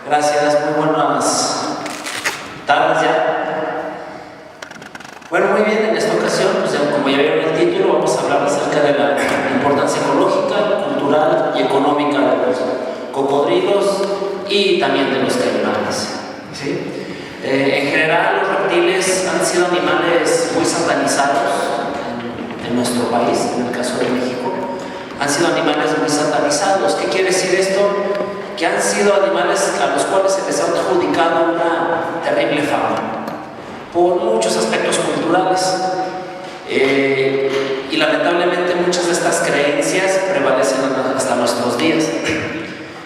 Gracias, muy buenas tardes ya. Bueno, muy bien, en esta ocasión, pues, como ya vieron el título, vamos a hablar acerca de la importancia ecológica, cultural y económica de los cocodrilos y también de los caimanes, ¿sí? En general, los reptiles han sido animales muy satanizados en nuestro país, en el caso de México. Han sido animales muy satanizados. ¿Qué quiere decir esto? Que han sido animales a los cuales se les ha adjudicado una terrible fama por muchos aspectos culturales, y lamentablemente muchas de estas creencias prevalecen hasta nuestros días,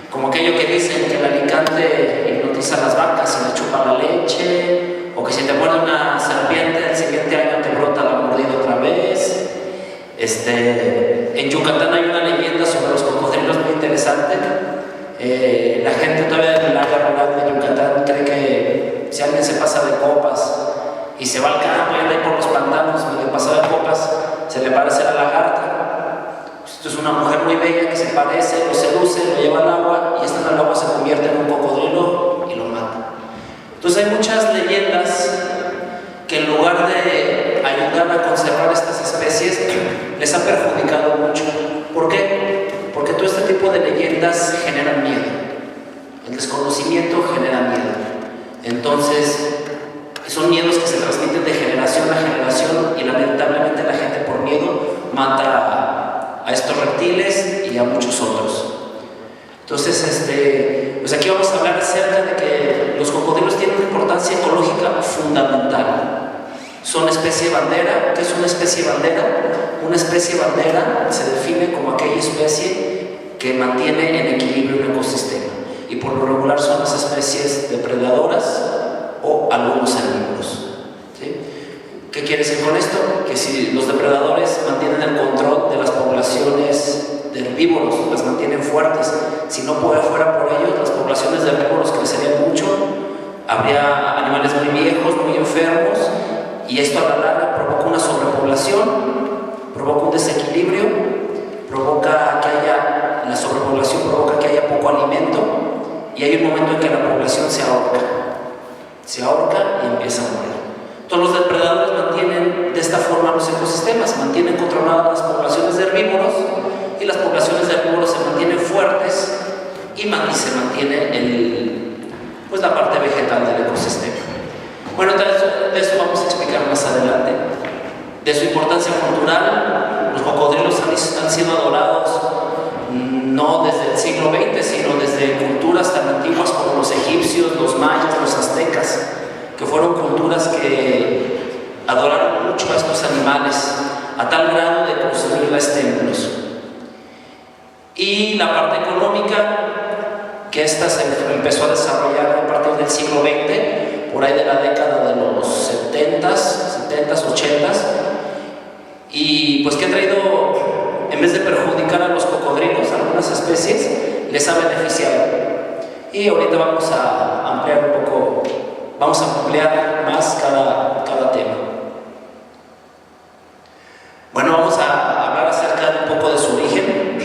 como aquello que dicen que el alicante hipnotiza a las vacas y le chupa la leche, o que si te muerde una serpiente el siguiente año te brota la mordida otra vez. En Yucatán hay una leyenda sobre los cocodrilos muy interesante. La gente todavía en el área rural de Yucatán cree que si alguien se pasa de copas y se va al campo y anda ahí por los pantanos medio pasado de copas, se le parece a la lagarta. Esto es una mujer muy bella que se parece, lo seduce, lo lleva al agua y estando en el agua se convierte en un cocodrilo y lo mata. Entonces hay muchas leyendas que en lugar de ayudar a conservar estas especies les ha perjudicado mucho. ¿Por qué? Porque todo este tipo de leyendas generan miedo. El desconocimiento genera miedo. Entonces, son miedos que se transmiten de generación a generación y lamentablemente la gente por miedo mata a estos reptiles y a muchos otros. Entonces, pues aquí vamos a hablar acerca de que los cocodrilos tienen una importancia ecológica fundamental. Son especie bandera. ¿Qué es una especie bandera? Una especie bandera se define como aquella especie que mantiene en equilibrio un ecosistema, y por lo regular son las especies depredadoras o algunos herbívoros, ¿sí? ¿Qué quiere decir con esto? Que si los depredadores mantienen el control de las poblaciones de herbívoros, las mantienen fuertes, si no fuera por ellos, las poblaciones de herbívoros crecerían mucho, habría animales muy viejos, muy enfermos, y esto a la larga provoca una sobrepoblación, provoca un desequilibrio, la sobrepoblación provoca que haya poco alimento, y hay un momento en que la población se ahorca y empieza a morir. Todos los depredadores mantienen de esta forma los ecosistemas, mantienen controladas las poblaciones de herbívoros, y las poblaciones de herbívoros se mantienen fuertes y se mantiene la parte vegetal del ecosistema. Bueno, de eso vamos a explicar más adelante. De su importancia cultural, los cocodrilos han sido adorados no desde el siglo XX, sino desde culturas tan antiguas como los egipcios, los mayas, los aztecas, que fueron culturas que adoraron mucho a estos animales, a tal grado de construirles templos. Y la parte económica, que esta se empezó a desarrollar a partir del siglo XX, por ahí de la década de los 70s, 80s, y pues que ha traído, en vez de perjudicar a los cocodrilos, a algunas especies, les ha beneficiado. Y ahorita vamos a ampliar un poco, vamos a ampliar más cada tema. Bueno, vamos a hablar acerca de un poco de su origen.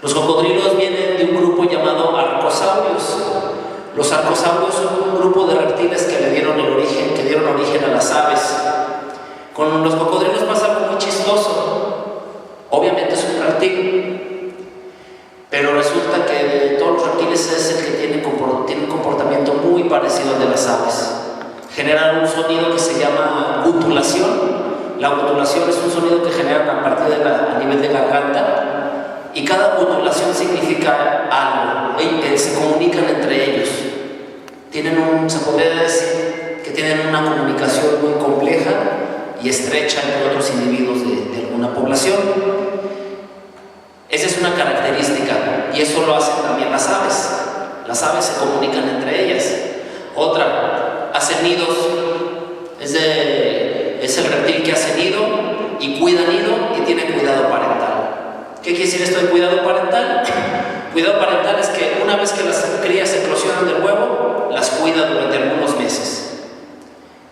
Los cocodrilos vienen de un grupo llamado arcosaurios. Los arcosaurios son un grupo de reptiles que dieron origen a las aves. Con los cocodrilos pasa algo muy chistoso. Obviamente es un reptil, pero resulta que de todos los reptiles es el que tiene un comportamiento muy parecido al de las aves. Generan un sonido que se llama gutulación. La gutulación es un sonido que generan a partir a nivel de garganta, y cada gutulación significa algo. Se comunican entre ellos. Se podría decir que tienen una comunicación muy compleja y estrecha entre otros individuos de alguna población. Esa es una característica, y eso lo hacen también las aves. Las aves se comunican entre ellas. Otra, hacen nidos. Es el reptil que hace nido y cuida nido y tiene cuidado parental. ¿Qué quiere decir esto de cuidado parental? Cuidado parental es que una vez que las crías eclosionan del huevo, las cuida durante algunos meses.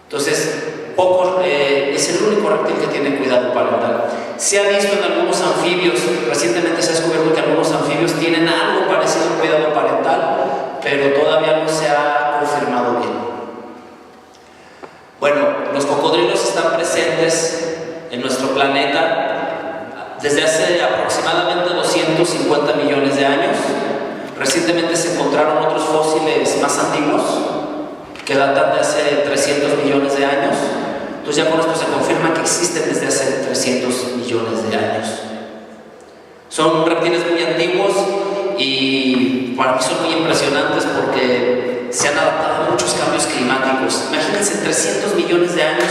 Entonces, es el único reptil que tiene cuidado parental. Se ha visto en algunos anfibios, recientemente se ha descubierto que algunos anfibios tienen algo parecido al cuidado parental, pero todavía no se ha confirmado bien. Bueno, los cocodrilos están presentes en nuestro planeta desde hace aproximadamente 250 millones de años. Recientemente se encontraron otros fósiles más antiguos que datan de hace 300 millones de años. Entonces ya con esto se confirma que existen desde hace 300 millones de años. Son reptiles muy antiguos y para mí son muy impresionantes porque se han adaptado a muchos cambios climáticos. Imagínense, en 300 millones de años,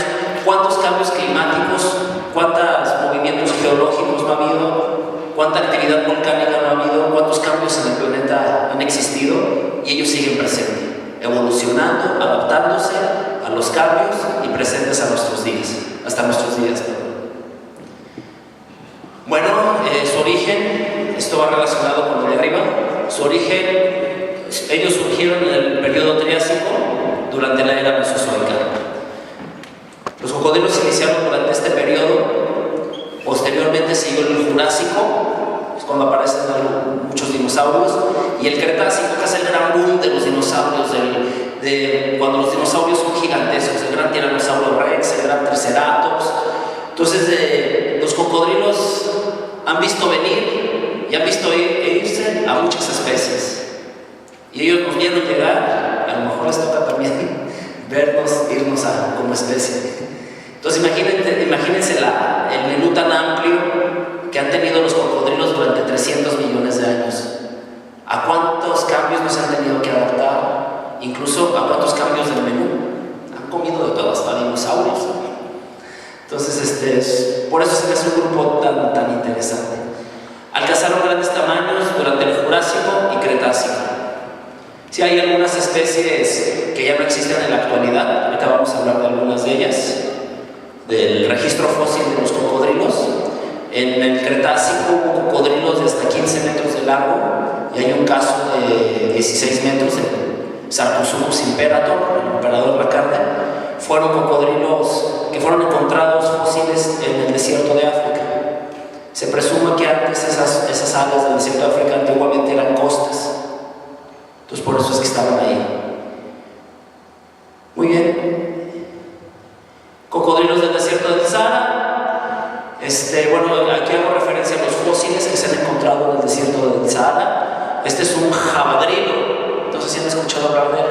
cuántos cambios climáticos, cuántos movimientos geológicos no ha habido, cuánta actividad volcánica no ha habido, cuántos cambios en el planeta han existido, y ellos siguen presentes, evolucionando, adaptándose a los cambios y presentes a nuestros días, hasta nuestros días. Bueno, su origen, esto va relacionado con lo de arriba. Su origen, ellos surgieron en el periodo Triásico durante la era Mesozoica. Los cocodrilos se iniciaron durante este periodo. Posteriormente siguió el Jurásico, es cuando aparecen muchos dinosaurios, y el Cretácico, que es el gran boom de los dinosaurios, cuando los dinosaurios son gigantescos, el gran Tiranosaurio Rex, el gran Triceratops. Entonces los cocodrilos han visto venir y han visto irse a muchas especies, y ellos nos vieron llegar. A lo mejor les toca también vernos irnos como especie. Entonces imagínense el menú tan amplio que han tenido los cocodrilos durante 300 millones de años. ¿A cuántos cambios nos han tenido que adaptar? Incluso a cuántos cambios del menú. Han comido de todo, hasta dinosaurios. Entonces, por eso se me hace un grupo tan interesante. Alcanzaron grandes tamaños durante el Jurásico y Cretácico. Sí, hay algunas especies que ya no existen en la actualidad. Ahorita vamos a hablar de algunas de ellas. Del registro fósil de los cocodrilos. En el Cretácico hubo cocodrilos de hasta 15 metros de largo, y hay un caso de 16 metros, el Sarcosuchus imperator, el emperador de la carne. Fueron cocodrilos que fueron encontrados fósiles en el desierto de África. Se presume que antes esas áreas del desierto de África antiguamente eran costas. Entonces por eso es que estaban ahí. Muy bien. Cocodrilos del desierto del Sahara. Bueno, aquí hago referencia a los fósiles que se han encontrado en el desierto del Sahara. Este es un jabadrilo. No sé si han escuchado hablar de él.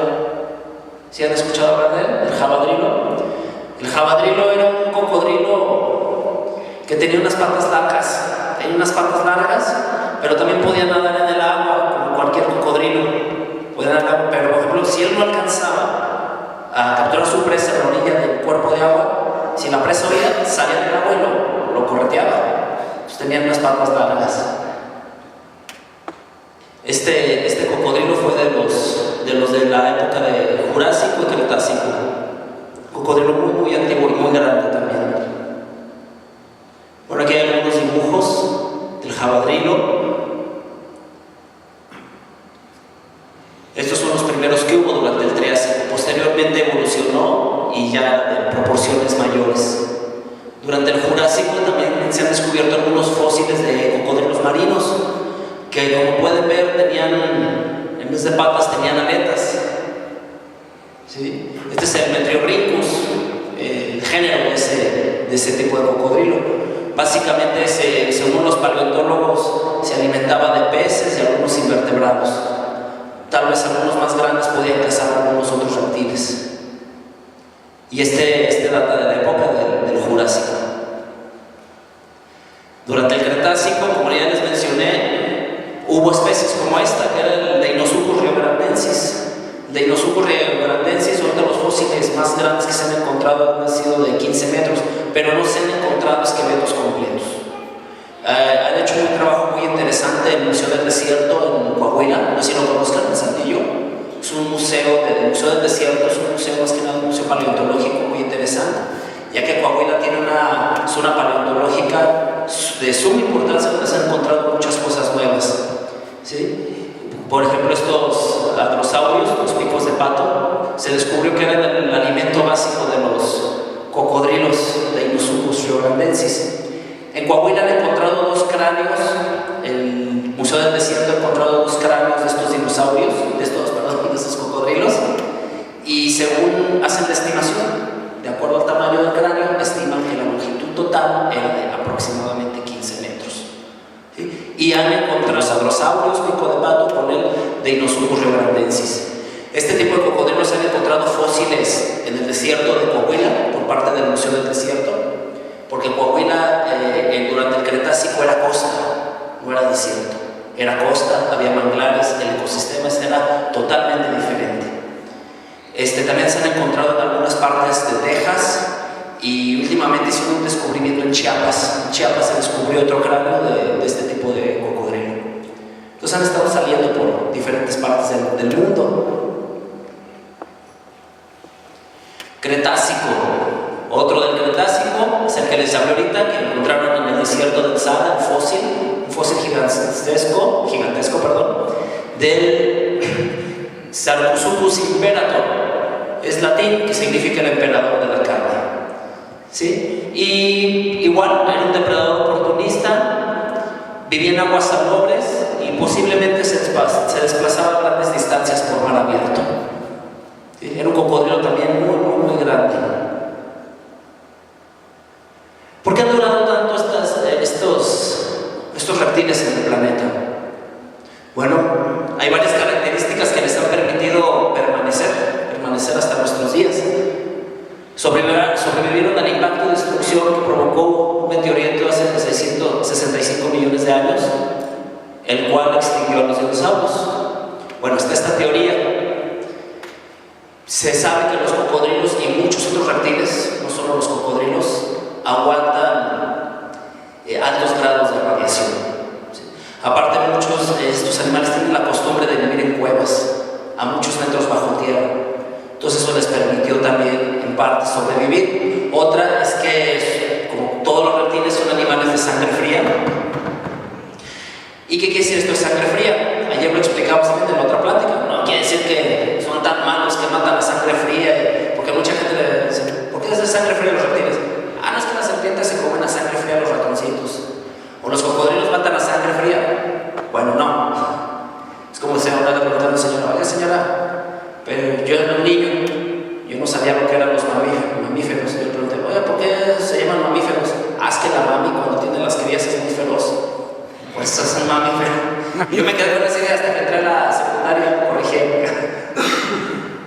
¿Sí han escuchado hablar de él? El jabadrilo. El jabadrilo era un cocodrilo que tenía unas patas largas. Tenía unas patas largas, pero también podía nadar en el agua como cualquier cocodrilo. Podía nadar, pero por ejemplo, si él no alcanzaba a capturar su presa en la orilla del cuerpo de agua, si la presa huía, salía del agua y lo correteaba. Entonces tenían unas patas largas. Este cocodrilo fue de los de la época de Jurásico y Cretácico. Cocodrilo muy antiguo y muy grande también. Bueno, aquí hay algunos dibujos del jabadrilo. Estos son los primeros que hubo durante el Triásico. Posteriormente evolucionó y ya de proporciones mayores. Durante el Jurásico también se han descubierto algunos fósiles de cocodrilos marinos que, como pueden ver, en vez de patas tenían aletas. ¿Sí? Este es el Metriorhynchus, el género de ese tipo de cocodrilo. Básicamente, según los paleontólogos, se alimentaba de peces y algunos invertebrados. Tal vez algunos más grandes podían cazar algunos otros reptiles. Y este data de la época del Jurásico. Durante el Cretácico, como ya les mencioné, hubo especies como esta, que era el Deinosuchus rioegrandensis. El Deinosuchus rioegrandensis, uno de los fósiles más grandes que se han encontrado, han sido de 15 metros, pero no se han encontrado esqueletos completos. Han hecho un trabajo muy interesante en el Museo del Desierto en Coahuila, no sé si lo conozcan, en Saltillo. Es un museo, el Museo del Desierto es un museo, más que nada un museo paleontológico muy interesante, ya que Coahuila tiene una zona paleontológica de suma importancia donde se han encontrado muchas cosas nuevas. ¿Sí? Por ejemplo, estos hadrosaurios, los picos de pato, se descubrió que eran el alimento básico de los cocodrilos de Deinosuchus rioegrandensis. En Coahuila han encontrado dos cráneos, el Museo del Desierto ha encontrado dos cráneos de estos dinosaurios, Brontosaurus, pico de pato, con el Deinosuchus riograndensis. Este tipo de cocodrilos se han encontrado fósiles en el desierto de Coahuila por parte del Museo del Desierto, porque Coahuila durante el Cretácico era costa, no era desierto, era costa, había manglares, el ecosistema era totalmente diferente. También se han encontrado en algunas partes de Texas y últimamente hicieron un descubrimiento en Chiapas. En Chiapas se descubrió otro cráneo de este tipo de cocodrilo. Entonces han estado saliendo por diferentes partes del mundo. Cretácico. Otro del Cretácico es el que les hablé ahorita, que encontraron en el desierto del Sahara, un fósil gigantesco, del Sarcosuchus imperator. Es latín, que significa el emperador de la carne. ¿Sí? Y igual era un depredador oportunista, vivía en aguas salobres y posiblemente se desplazaba a grandes distancias por mar abierto. ¿Sí? Era un cocodrilo también muy grande. ¿Por qué han durado tanto estos reptiles en el planeta? Bueno, hay varias características que les han permitido permanecer hasta nuestros días. Sobrevivieron al impacto de destrucción que provocó un meteorito hace 665 millones de años, el cual extinguió a los dinosaurios. Bueno, está esta teoría. Se sabe que los cocodrilos y muchos otros reptiles, no solo los cocodrilos, aguantan altos grados de radiación. ¿Sí? Aparte, muchos de estos animales tienen la costumbre de vivir en cuevas, a muchos metros bajo tierra. Entonces eso les permitió también, en parte, sobrevivir. Otra es que, como todos los reptiles, son animales de sangre fría. ¿Y qué quiere decir esto de sangre fría? Ayer lo explicamos también en la otra plática. No quiere decir que son tan malos que matan a sangre fría, porque mucha gente le dice, ¿por qué es de sangre fría los reptiles? No es que las serpientes se comen a sangre fría a los ratoncitos. O los cocodrilos matan a sangre fría. Bueno, no. Es como si ahora le preguntan a una señora, oye señora, pero yo era un niño, yo no sabía lo que eran los mamíferos. Yo le pregunté, oye, ¿por qué se llaman mamíferos? Es que la mami cuando tiene las crías es muy feroz. Pues eso es un mamífero. Yo me quedé con esa idea hasta que entré a la secundaria, corregí.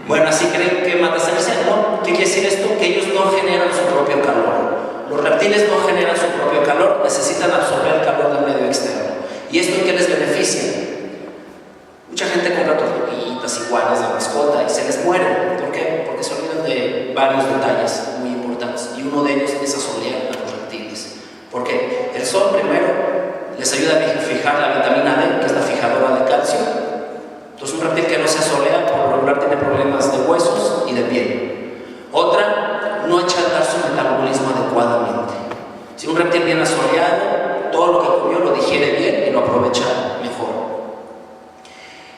Bueno, así creen que mata sangre. No, ¿qué quiere decir esto? Que ellos no generan su propio calor. Los reptiles no generan su propio calor, necesitan absorber el calor del medio externo. ¿Y esto en qué les beneficia? Mucha gente compra tortuguitas iguales de mascota y se les mueren. ¿Por qué? Porque se olvidan de varios detalles muy importantes y uno de ellos es asolear a los reptiles. Porque el sol primero les ayuda a fijar la vitamina D, que es la fijadora de calcio. Entonces un reptil que no se asolea por lo regular tiene problemas de huesos y de piel. Otra, no echa a andar su metabolismo adecuadamente. Si un reptil bien asoleado, todo lo que comió lo digiere bien y lo aprovecha mejor.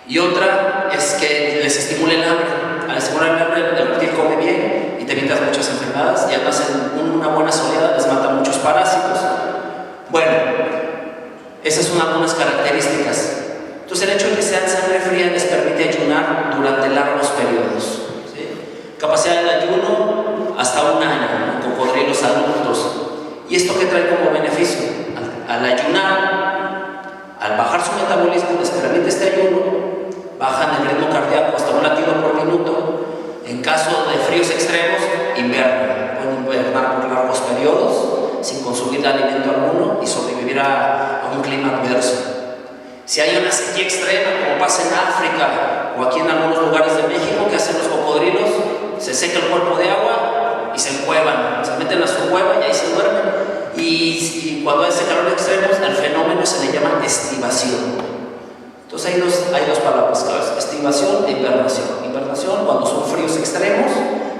Y otra es que les estimule el hambre. Al estimular el hambre, el reptil come bien y te evitas muchas enfermedades, y además en una buena soleada les mata muchos parásitos. Bueno, esas son algunas características. Entonces el hecho de que sean sangre fría les permite ayunar durante largos periodos. ¿Sí? Capacidad de ayuno hasta un año, ¿no? Cocodrilos adultos. ¿Y esto qué trae como beneficio? Al ayunar, al bajar su metabolismo, les permite este ayuno, bajan el ritmo cardíaco hasta un latido por minuto. En caso de fríos extremos, invernan. Pueden invernar por largos periodos sin consumir alimento alguno y sobrevivir a un clima adverso. Si hay una sequía extrema, como pasa en África o aquí en algunos lugares de México, ¿qué hacen los cocodrilos? Se seca el cuerpo de agua y se encuevan, se meten a su cueva y ahí se duermen. Y cuando hay ese calor extremo, el fenómeno se le llama estivación. Entonces hay dos palabras claves: estivación e hibernación. Hibernación, cuando son fríos extremos,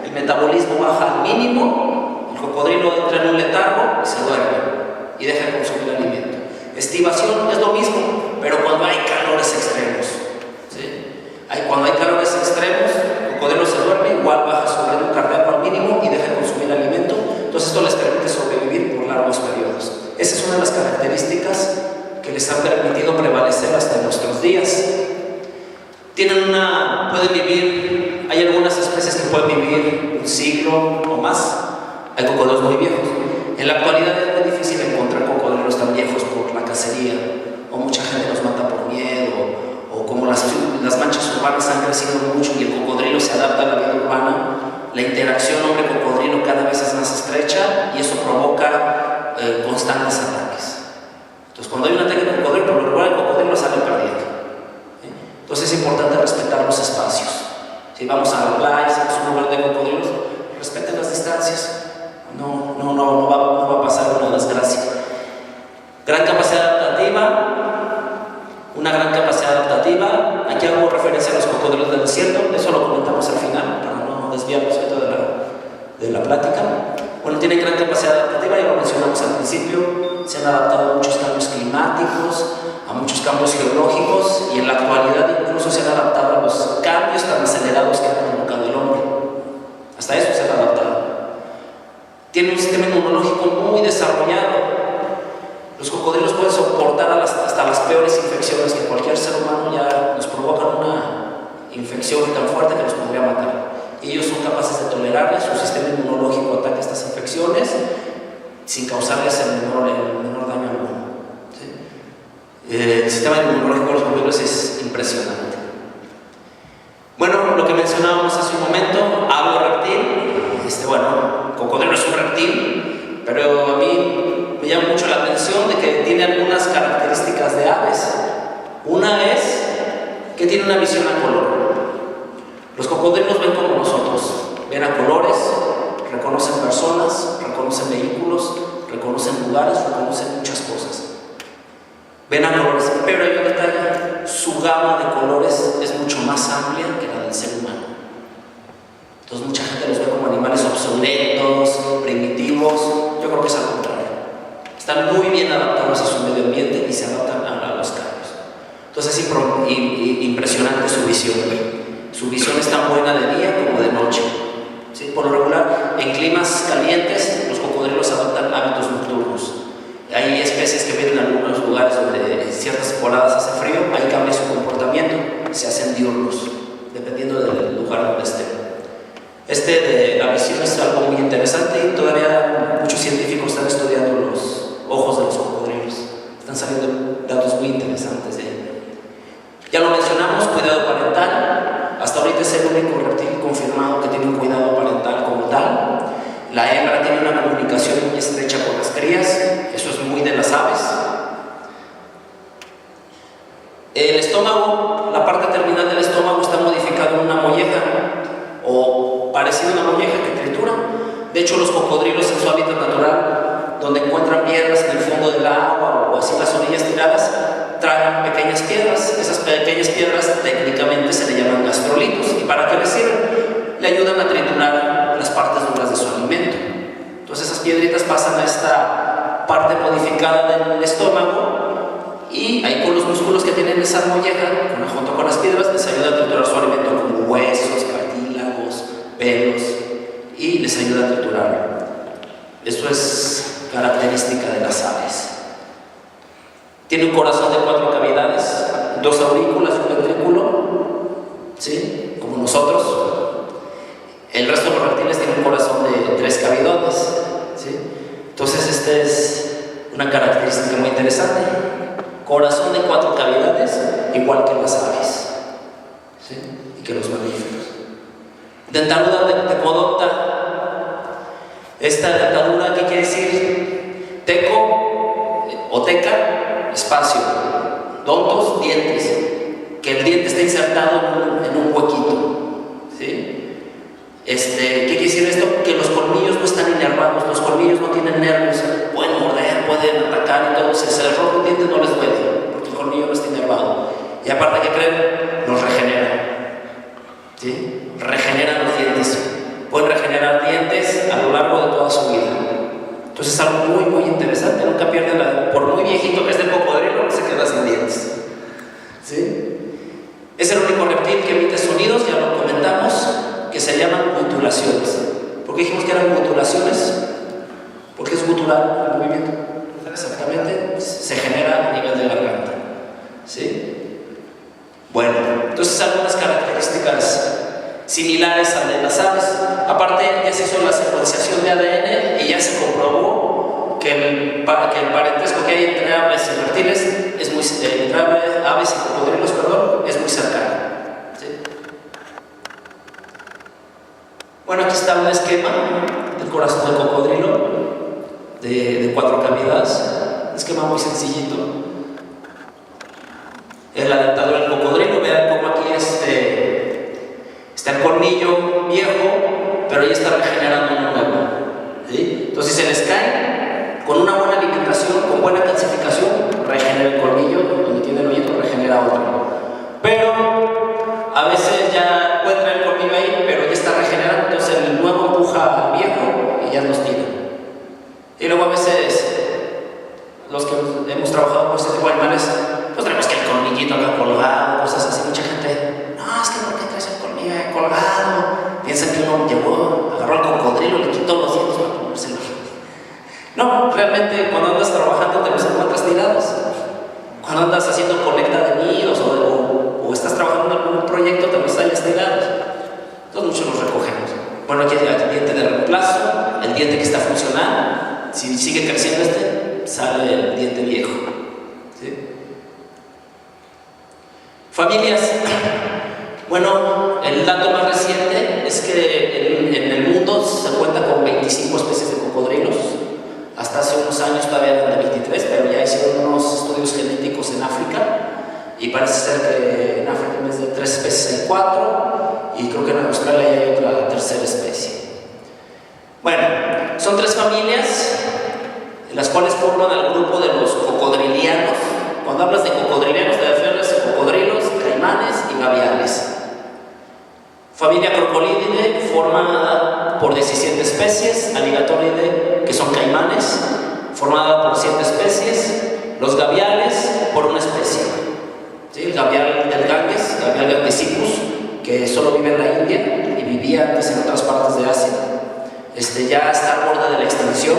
el metabolismo baja al mínimo, el cocodrilo entra en un letargo y se duerme y deja de consumir alimento. Estivación es lo mismo, pero cuando hay calores extremos. ¿Sí? Cuando hay calores extremos, el cocodrilo se duerme, igual baja su ritmo cardíaco al mínimo y deja de consumir alimento. Entonces esto les permite sobrevivir por largos periodos. Esa es una de las características que les han permitido prevalecer hasta nuestros días. Pueden vivir, hay algunas especies que pueden vivir un siglo o más. Hay cocodrilos muy viejos. En la actualidad es muy difícil encontrar cocodrilos tan viejos por la cacería o o mucha gente los mata por miedo, o como las manchas urbanas han crecido mucho y el cocodrilo se adapta a la vida urbana, la interacción hombre-cocodrilo cada vez es más estrecha y eso provoca constantes ataques. Entonces, cuando hay un ataque de cocodrilo, por lo regular el cocodrilo sale perdiendo. Entonces es importante respetar los espacios. Si vamos a la playa, si es un lugar de cocodrilos, respeten las distancias. No va a pasar una desgracia. Gran capacidad adaptativa. Una gran capacidad adaptativa. Aquí hago referencia a los cocodrilos del desierto. Eso lo comentamos al final para no desviarnos de la plática. Bueno, tienen gran capacidad adaptativa, ya lo mencionamos al principio. Se han adaptado a muchos cambios climáticos, a muchos cambios geológicos y en la actualidad incluso se han adaptado a los cambios tan acelerados que ha provocado el hombre. Hasta eso se han adaptado. Tiene un sistema inmunológico muy desarrollado. Los cocodrilos pueden soportar hasta las peores infecciones que cualquier ser humano ya nos provocan una infección tan fuerte que nos podría matar. Ellos son capaces de tolerarles, su sistema inmunológico ataca estas infecciones sin causarles el menor daño alguno. ¿Sí? El sistema inmunológico de los cocodrilos es impresionante. Bueno, lo que mencionábamos hace un momento, hablo reptil. Cocodrilo es un reptil, pero a mí me llama mucho la atención de que tiene algunas características de aves. Una es que tiene una visión a color. Los cocodrilos ven como nosotros, ven a colores, reconocen personas, reconocen vehículos, reconocen lugares, reconocen muchas cosas. Ven a colores, pero hay un detalle, su gama de colores es mucho más amplia que la del ser humano. Entonces mucha gente los ve como animales obsoletos, primitivos. Yo creo que es al contrario. Están muy bien adaptados a su medio ambiente y se adaptan a los cambios. Entonces es impresionante su visión. Su visión es tan buena de día como de noche. ¿Sí? Por lo regular, en climas calientes, los cocodrilos adoptan hábitos nocturnos. Hay especies que viven en algunos lugares donde en ciertas temporadas hace frío, ahí cambia su comportamiento, se hacen diurnos, dependiendo del lugar donde estén. De la visión es algo muy interesante y todavía muchos científicos están estudiando los ojos de los cocodrilos. Están saliendo datos muy interesantes de ello. Ya lo mencionamos, cuidado parental. Hasta ahorita es el único reptil confirmado que tiene un cuidado parental como tal. La hembra tiene una comunicación muy estrecha con las crías, eso es muy de las aves. El estómago, la parte terminal del estómago está modificada en una molleja o parecido a una molleja que tritura. De hecho, los cocodrilos en su hábitat natural, donde encuentran piedras en el fondo del agua o así las orillas tiradas, tragan pequeñas piedras. Esas pequeñas piedras técnicamente se le llaman gastrolitos. ¿Y para qué les sirven? Le ayudan a triturar las partes duras de su alimento. Entonces esas piedritas pasan a esta parte modificada del estómago y ahí con los músculos que tienen esa molleja, junto con las piedras, les ayuda a triturar su alimento como huesos, cartílagos, pelos y les ayuda a triturarlo. Esto es característica de las aves. Tiene un corazón de 4 cavidades, 2 aurículas y un ventrículo, ¿sí? Como nosotros. El resto de los reptiles tienen un corazón de 3 cavidones, ¿sí? Entonces esta es una característica muy interesante. Corazón de 4 cavidades, igual que las aves, ¿sí? Y que los mamíferos. Dentadura de tecodonta. Esta dentadura, ¿qué quiere decir? Teco o teca, espacio. Dontos, dientes. Que el diente está insertado en un huequito, ¿sí? ¿Qué quiere decir esto? Que los colmillos no están inervados, los colmillos no tienen nervios, pueden morder, pueden atacar y todo. Si se les rompe un diente no les duele, porque el colmillo no está inervado. Y aparte, ¿qué creen? Los regeneran, ¿sí? Regeneran los dientes, pueden regenerar dientes a lo largo de toda su vida. Entonces es algo muy, muy interesante. Nunca pierden por muy viejito que es el cocodrilo, se queda sin dientes, ¿sí? Es el único reptil que emite sonidos, ya lo comentamos, que se llaman guturaciones. ¿Por qué dijimos que eran guturaciones? Porque es gutural el movimiento. Exactamente, se genera a nivel de garganta, ¿sí? Bueno, entonces algunas características similares a de las aves. Aparte, ya se hizo la secuenciación de ADN y ya se comprobó que el parentesco que hay entre aves y reptiles es entre aves y cocodrilos, perdón, es muy cercana. ¿Sí? Bueno, aquí está un esquema del corazón del cocodrilo de 4 cavidades, un esquema muy sencillito. En la dentadura del cocodrilo, vean cómo aquí está el colmillo viejo, pero ya está regenerando uno nuevo. ¿Sí? Entonces, si se les cae, con una buena alimentación, con buena calcificación, regenera el colmillo, donde tiene el hoyito, regenera otro. Pero a veces ya encuentra el colmillo ahí, pero ya está regenerando, entonces el nuevo empuja al viejo y ya los tira. Y luego a veces, los que hemos trabajado con este tipo de animales, pues tenemos que el colmillito acá colgado, cosas así. Mucha gente, no, es que ¿por qué traes el colmillo colgado? Piensan que uno llegó, agarró al cocodrilo, le quitó los dientes para ponérselo. No, realmente cuando andas trabajando te los encuentras tirados. Cuando andas haciendo colecta de nidos o estás trabajando en algún proyecto, te los hayas tirados. Entonces muchos los recogemos. Bueno, aquí hay el diente de reemplazo, el diente que está funcionando. Si sigue creciendo sale el diente viejo. ¿Sí? Familias. Bueno, el dato más reciente es que en el mundo se cuenta con 25 especies de cocodrilos. Hasta hace unos años todavía eran de 23, pero ya hicieron unos estudios genéticos en África y parece ser que en África en vez de 3 especies hay 4 y creo que en Australia hay otra tercera especie. Bueno, son 3 familias las cuales forman al grupo de los cocodrilianos. Cuando hablas de cocodrilianos te refieres a cocodrilos, caimanes y gaviales. Familia Crocodilidae formada por 17 especies, Alligatoridae, que son caimanes, formada por 7 especies, los gaviales por una especie. ¿Sí? El gavial del Ganges, Gavial gangesicus, que solo vive en la India y vivía antes en otras partes de Asia. Ya está al borde de la extinción.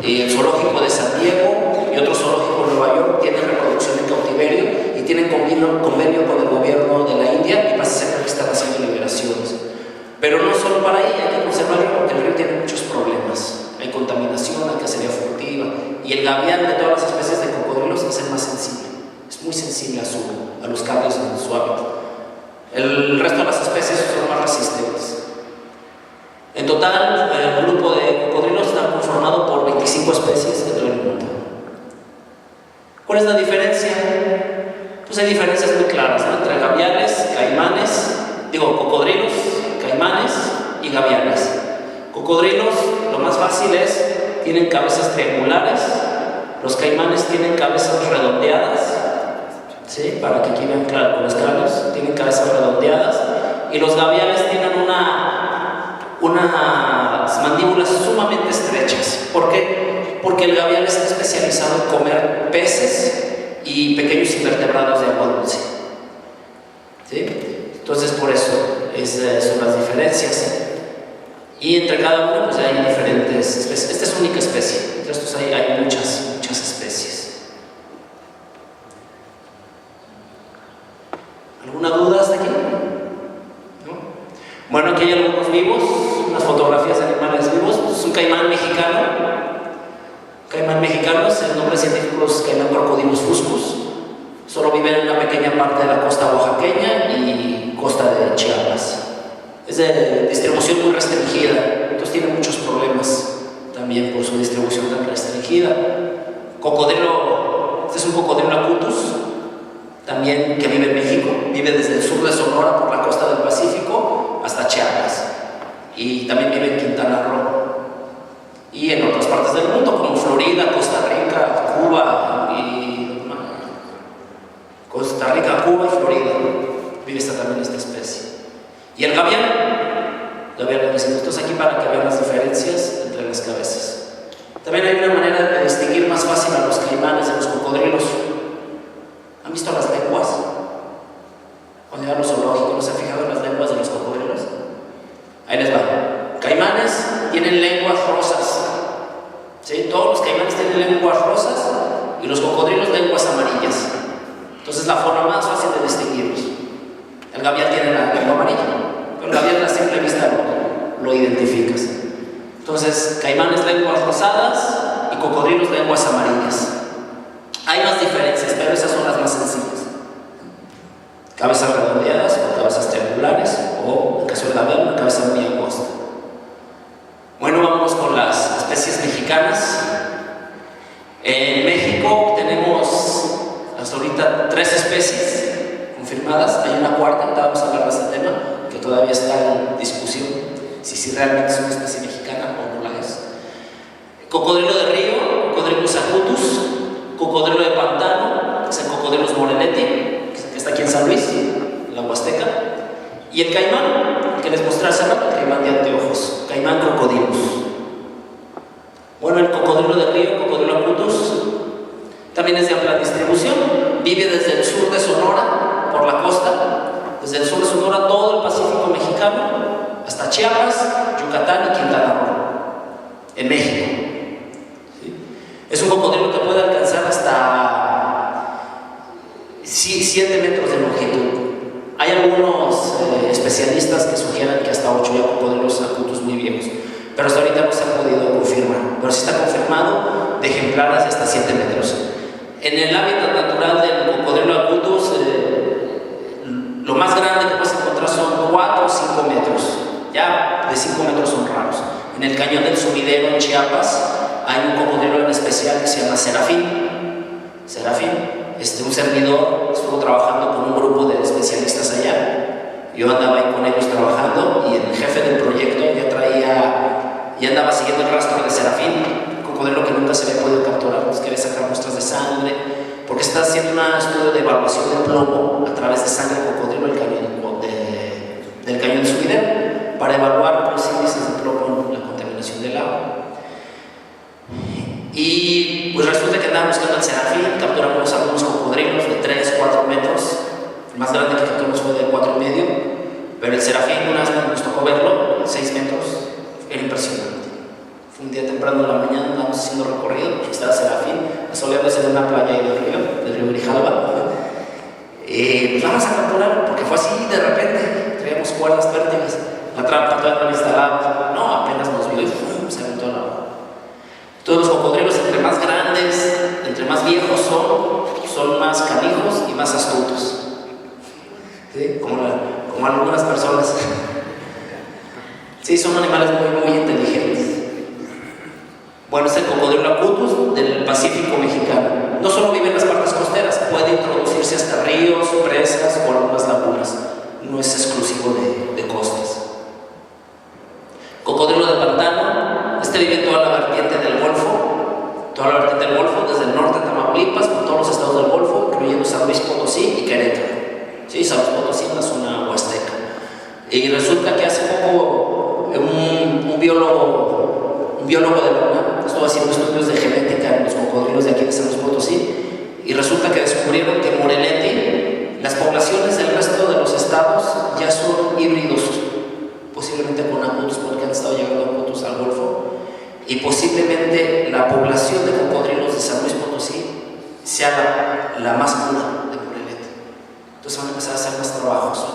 El zoológico de San Diego y otro zoológico en Nueva York tienen reproducción en cautiverio y tienen convenio con el gobierno de la India y parece ser que están haciendo liberaciones. Pero no solo para ahí, hay que conservarlo porque el río tiene muchos problemas. Hay contaminación, hay cacería furtiva y el gavial de todas las especies de cocodrilos es el más sensible. Es muy sensible a los cambios en su hábitat. El resto de las especies son más resistentes. En total, el grupo de cocodrilos está conformado por 25 especies de todo el mundo. ¿Cuál es la diferencia? Pues hay diferencias muy claras, ¿no? Entre gaviales, cocodrilos, caimanes y gaviales. Cocodrilos, lo más fácil es, tienen cabezas triangulares, los caimanes tienen cabezas redondeadas, ¿sí? Para que aquí vean claro con los cráneos, tienen cabezas redondeadas, y los gaviales tienen unas mandíbulas sumamente estrechas. ¿Por qué? Porque el gavial está especializado en comer peces y pequeños invertebrados de agua dulce. ¿Sí? Entonces por eso son las diferencias. Y entre cada uno pues hay diferentes especies. Esta es una única especie, entre estos hay muchas especies. ¿Alguna duda hasta aquí? ¿No? Bueno, aquí hay algunos vivos, unas fotografías de animales vivos. Es un caimán mexicano. Caimán mexicano, el nombre científico es Caimán crocodilus fuscus. Solo vive en una pequeña parte de la costa oaxaqueña y costa de Chiapas. Es de distribución muy restringida, entonces tiene muchos problemas también por su distribución tan restringida. Cocodrilo, este es un cocodrilo acutus, también que vive en México, vive desde el sur de Sonora por la costa del Pacífico hasta Chiapas, y también vive en Quintana Roo y en otras partes del mundo como Florida, Costa Rica, Cuba y Florida. Vive también esta especie. Y el gavial, esto es aquí para que vean las diferencias entre las cabezas. También hay una manera de distinguir más fácil a los caimanes de los cocodrilos. ¿Han visto las lenguas? Cuando llegan a los zoológicos, ¿no se han fijado en las lenguas de los cocodrilos? Ahí les va. Caimanes tienen lenguas rosas. ¿Sí? Todos los caimanes tienen lenguas rosas y los cocodrilos lenguas amarillas. Entonces la forma más fácil de distinguirlos. El gavial tiene la lengua amarilla, pero el gavial a simple vista lo identificas. Entonces, caimanes lenguas rosadas y cocodrilos lenguas amarillas. Hay más diferencias diferencias, pero esas son las más sencillas. Cabezas redondeadas o cabezas triangulares, o en caso de la ave, una cabeza muy angosta. Bueno, vamos con las especies mexicanas. En México tenemos hasta ahorita 3 especies confirmadas. Hay una cuarta, ahorita vamos a hablar de este tema, que todavía está en discusión, si realmente es una especie mexicana o no la es. Cocodrilo de río, Cocodrilus acutus, cocodrilo de pantano, que es el Cocodrilus moreletti, que está aquí en San Luis, en la Huasteca, y el caimán, que les mostré hace rato, el caimán de anteojos, caimán crocodilus. Bueno, el cocodrilo de río, Cocodrilo acutus, también es de amplia distribución, vive desde el sur de Sonora, por la costa, desde el sur de Sonora, todo el Pacífico mexicano, hasta Chiapas, Yucatán y Quintana Roo, en México. ¿Sí? Es un cocodrilo que puede alcanzar hasta 7 metros de longitud. Hay algunos especialistas que sugieren que hasta 8 ya cocodrilos acutus muy viejos, pero hasta ahorita no se ha podido confirmar. Pero sí está confirmado de ejemplares de hasta 7 metros. En el hábitat natural del cocodrilo acutus, lo más grande que puedes encontrar son 4 o 5 metros. Ya de 5 metros son raros. En el cañón del Sumidero, en Chiapas, hay un cocodrilo en especial que se llama Serafín. Serafín. Un servidor estuvo trabajando con un grupo de especialistas allá. Yo andaba ahí con ellos trabajando y el jefe del proyecto ya andaba siguiendo el rastro de Serafín, un cocodrilo que nunca se había podido capturar, pues quería sacar muestras de sangre, porque está haciendo un estudio de evaluación de plomo a través de sangre de cocodrilo del cañón de Sumidero, para evaluar los índices de plomo en la contaminación del agua. Y pues resulta que andaban buscando al Serafín, capturamos algunos cocodrilos de 3, 4 metros, el más grande que capturamos fue de 4,5, pero el Serafín, una vez nos tocó verlo, 6 metros, era impresionante. Fue un día temprano de la mañana, andábamos haciendo recorrido, estaba Serafín, asoleándose en una playa del río Grijalva. Pues vamos a capturar, porque fue así de repente, traíamos cuerdas pértigas, la trampa todavía no instalada, no, apenas nos vio y se aventó al agua. Todos los cocodrilos, entre más grandes, entre más viejos son más canijos y más astutos. ¿Sí? Como algunas personas. Sí, son animales muy inteligentes. Bueno, es el cocodrilo acutus del Pacífico mexicano. No solo vive en las partes costeras, puede introducirse hasta ríos, presas o algunas lagunas. No es exclusivo de costas. Cocodrilo de pantano. Vive en toda la vertiente del Golfo, desde el norte de Tamaulipas, con todos los estados del Golfo, incluyendo San Luis Potosí y Querétaro. Sí, San Luis Potosí es una zona huasteca. Y resulta que hace poco un biólogo de la UNAM estuvo haciendo estudios de genética en los cocodrilos de aquí de San Luis Potosí, y resulta que descubrieron que en Moreletti las poblaciones del resto de los estados ya son híbridos, posiblemente con acutus, porque han estado llegando acutus al Golfo. Y posiblemente la población de cocodrilos de San Luis Potosí sea la más pura de Moreletti. Entonces van a empezar a hacer más trabajos,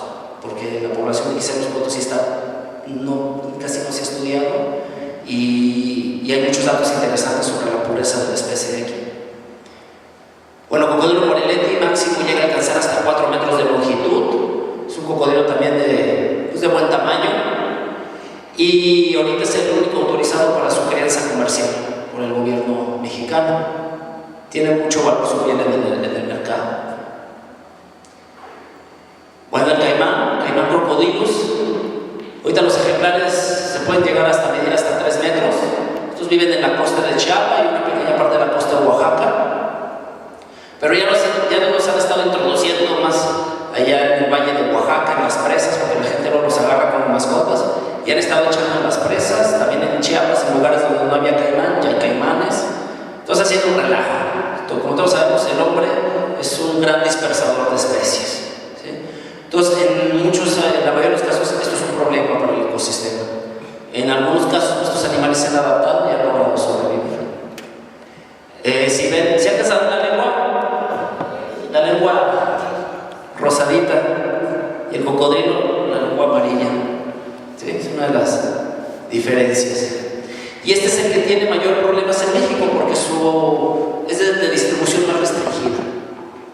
porque la población de San Luis Potosí casi no se ha estudiado, y hay muchos datos interesantes sobre la pureza de la especie de aquí. Bueno, cocodrilo Moreletti máximo llega a alcanzar hasta 4 metros de longitud. Es un cocodrilo también de buen tamaño. Y ahorita es el único autorizado para su crianza comercial por el gobierno mexicano. Tiene mucho valor su piel en el mercado. Bueno, el caimán crocodilus. Ahorita los ejemplares se pueden llegar hasta medir hasta 3 metros. Estos viven en la costa de Chiapas y una pequeña parte de la costa de Oaxaca. Pero ya no los han estado introduciendo más allá en el valle de Oaxaca, en las presas, porque la gente no los agarra como mascotas. Y han estado echando en las presas, también en Chiapas, en lugares donde no había caimán, ya hay caimanes. Entonces, haciendo un relajo. Como todos sabemos, el hombre es un gran dispersador de especies. ¿Sí? Entonces, en la mayoría de los casos, esto es un problema para el ecosistema. En algunos casos, estos animales se han adaptado y han logrado sobrevivir. Si alcanzan la lengua rosadita, y el cocodrilo, la lengua amarilla. ¿Sí? Es una de las diferencias. Y este es el que tiene mayor problemas en México, porque es de distribución más restringida.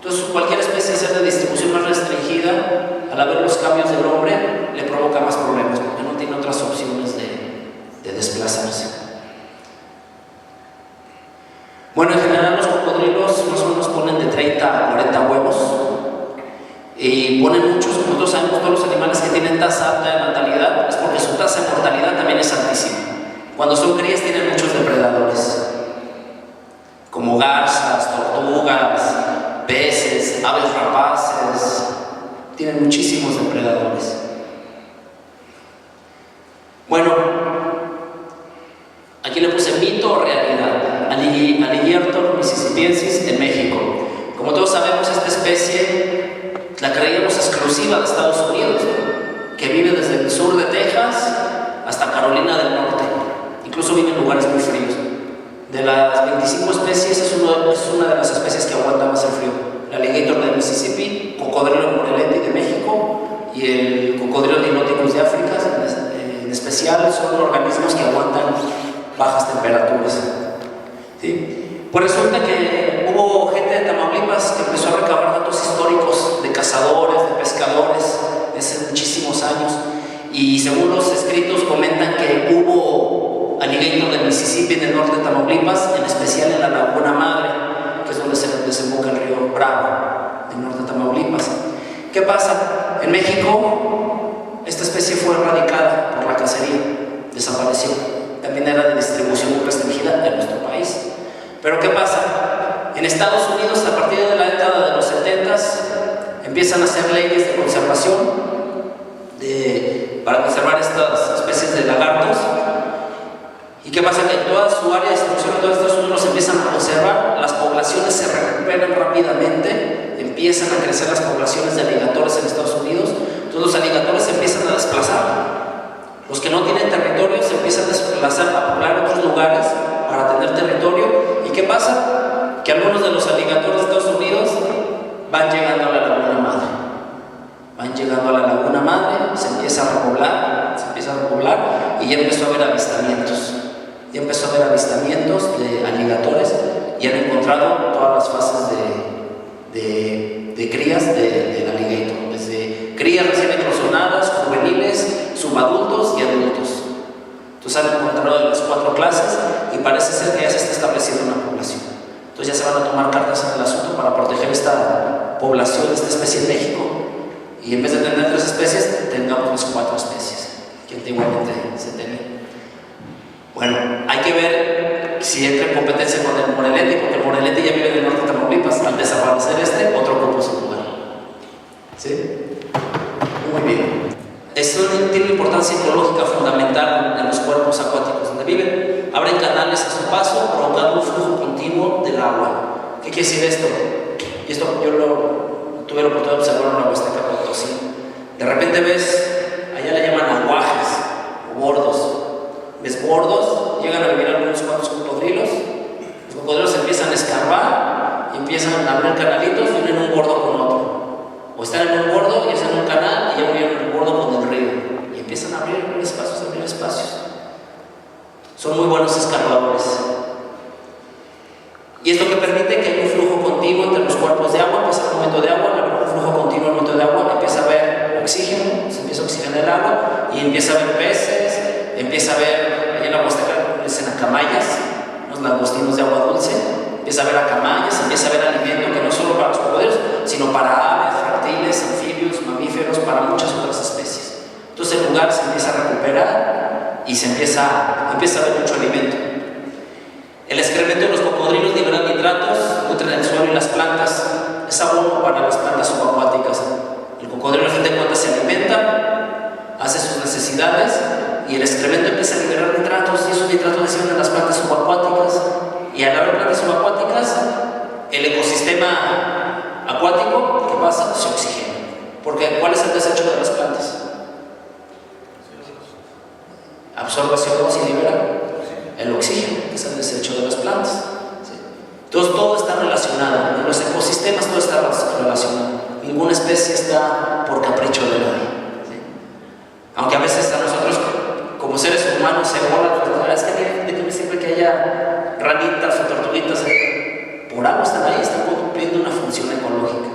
Entonces, cualquier especie ser de distribución más restringida, al haber los cambios del hombre, le provoca más problemas porque no tiene otras opciones de desplazarse. Bueno, en general los cocodrilos más o menos ponen de 30 a 40 huevos y ponen muchos. Como todos sabemos, todos los animales que tienen tasa alta de natalidad es porque su tasa de mortalidad también es altísima. Cuando son crías tienen muchos depredadores, como garzas, tortugas, peces, aves rapaces, tienen muchísimos depredadores. Bueno, aquí le puse mito o realidad. Alligator mississippiensis en México. Como todos sabemos, esta especie la creíamos exclusiva de Estados Unidos, que vive desde el sur de Texas hasta Carolina del Norte. Incluso vive en lugares muy fríos. De las 25 especies es una de las especies que aguanta más el frío. El alligator de Mississippi, cocodrilo moreletti de México y el cocodrilo Dinoticus de África, en especial, son organismos que aguantan bajas temperaturas. ¿Sí? Pues resulta que hubo gente de Tamaulipas que empezó a recabar datos históricos de cazadores, de pescadores, hace muchísimos años, y según los escritos comentan que hubo alligator de Mississippi en el norte de Tamaulipas, en especial en la Laguna Madre, que es donde se desemboca el río Bravo, en el norte de Tamaulipas. ¿Qué pasa? En México, esta especie fue erradicada por la cacería, desapareció. También era de distribución muy restringida en nuestro país. Pero ¿qué pasa? En Estados Unidos, a partir de la década de los 70s, empiezan a hacer leyes de conservación para conservar estas especies de lagartos. ¿Y qué pasa? Que en toda su área de distribución, en todos Estados Unidos, empiezan a conservar, las poblaciones se recuperan rápidamente, empiezan a crecer las poblaciones de aligatores en Estados Unidos, entonces los aligatores se empiezan a desplazar. Los que no tienen territorio se empiezan a desplazar a poblar otros lugares para tener territorio. ¿Y qué pasa? Que algunos de los aligatores de Estados Unidos van llegando a la Laguna Madre. Van llegando a la Laguna Madre, se empieza a repoblar y ya empezó a haber avistamientos. Ya empezó a haber avistamientos de aligatores y han encontrado todas las fases de crías del alligator, desde crías recién eclosionadas, juveniles, subadultos y adultos. Entonces han encontrado de las 4 clases y parece ser que ya se está estableciendo una población. Entonces ya se van a tomar cartas en el asunto para proteger esta población, esta especie en México, y en vez de tener 3 especies, tengamos las 4 especies que antiguamente se tenían. Bueno, hay que ver si entra en competencia con el moreletti, porque el moreletti ya vive en el norte de Tamaulipas. Al desaparecer otro ocupa su lugar. ¿Sí? Muy bien. Esto tiene una importancia ecológica fundamental en los cuerpos acuáticos donde viven. Abren canales a su paso, provocando un flujo continuo del agua. ¿Qué quiere decir esto? Y esto yo tuve la oportunidad de observarlo en la Huasteca Potosí. De repente ves, allá le llaman aguajes o bordos. ¿Ves bordos? Llegan a vivir algunos cuantos cocodrilos. Los cocodrilos empiezan a escarbar y empiezan a abrir canalitos y unen un bordo con otro. O están en un bordo y están en un canal y ya unieron el bordo con el río. Y empiezan a abrir espacios. Son muy buenos escarbadores. Y esto que permite que haya un flujo continuo entre los cuerpos de agua. Empieza el momento de agua, un flujo continuo en el momento de agua, empieza a haber oxígeno, se empieza a oxigenar el agua y empieza a haber peces, empieza a haber, allá en la Huasteca dicen acamayas, los langostinos de agua dulce, empieza a haber acamayas, empieza a haber alimento que no solo para los cocodrilos, sino para aves, reptiles, anfibios, mamíferos, para muchas otras especies. Entonces el lugar se empieza a recuperar y empieza a haber mucho alimento. El excremento de los cocodrilos libera nitratos, nutre el suelo y las plantas. Es abono para las plantas subacuáticas. El cocodrilo, al fin de cuentas, se alimenta, hace sus necesidades y el excremento empieza a liberar nitratos y esos nitratos descienden a las plantas subacuáticas. Y al haber plantas subacuáticas, el ecosistema acuático, ¿qué pasa? Se oxigena. Porque ¿cuál es el desecho de las plantas? Absorbe CO2 y libera el oxígeno, que es el desecho de las plantas. ¿Sí? Entonces todo está relacionado, en los ecosistemas todo está relacionado. Ninguna especie está por capricho de nadie. ¿Sí? Aunque a veces a nosotros, como seres humanos, se mola, es que me sirve que haya ranitas o tortuguitas. Por algo están ahí, están cumpliendo una función ecológica.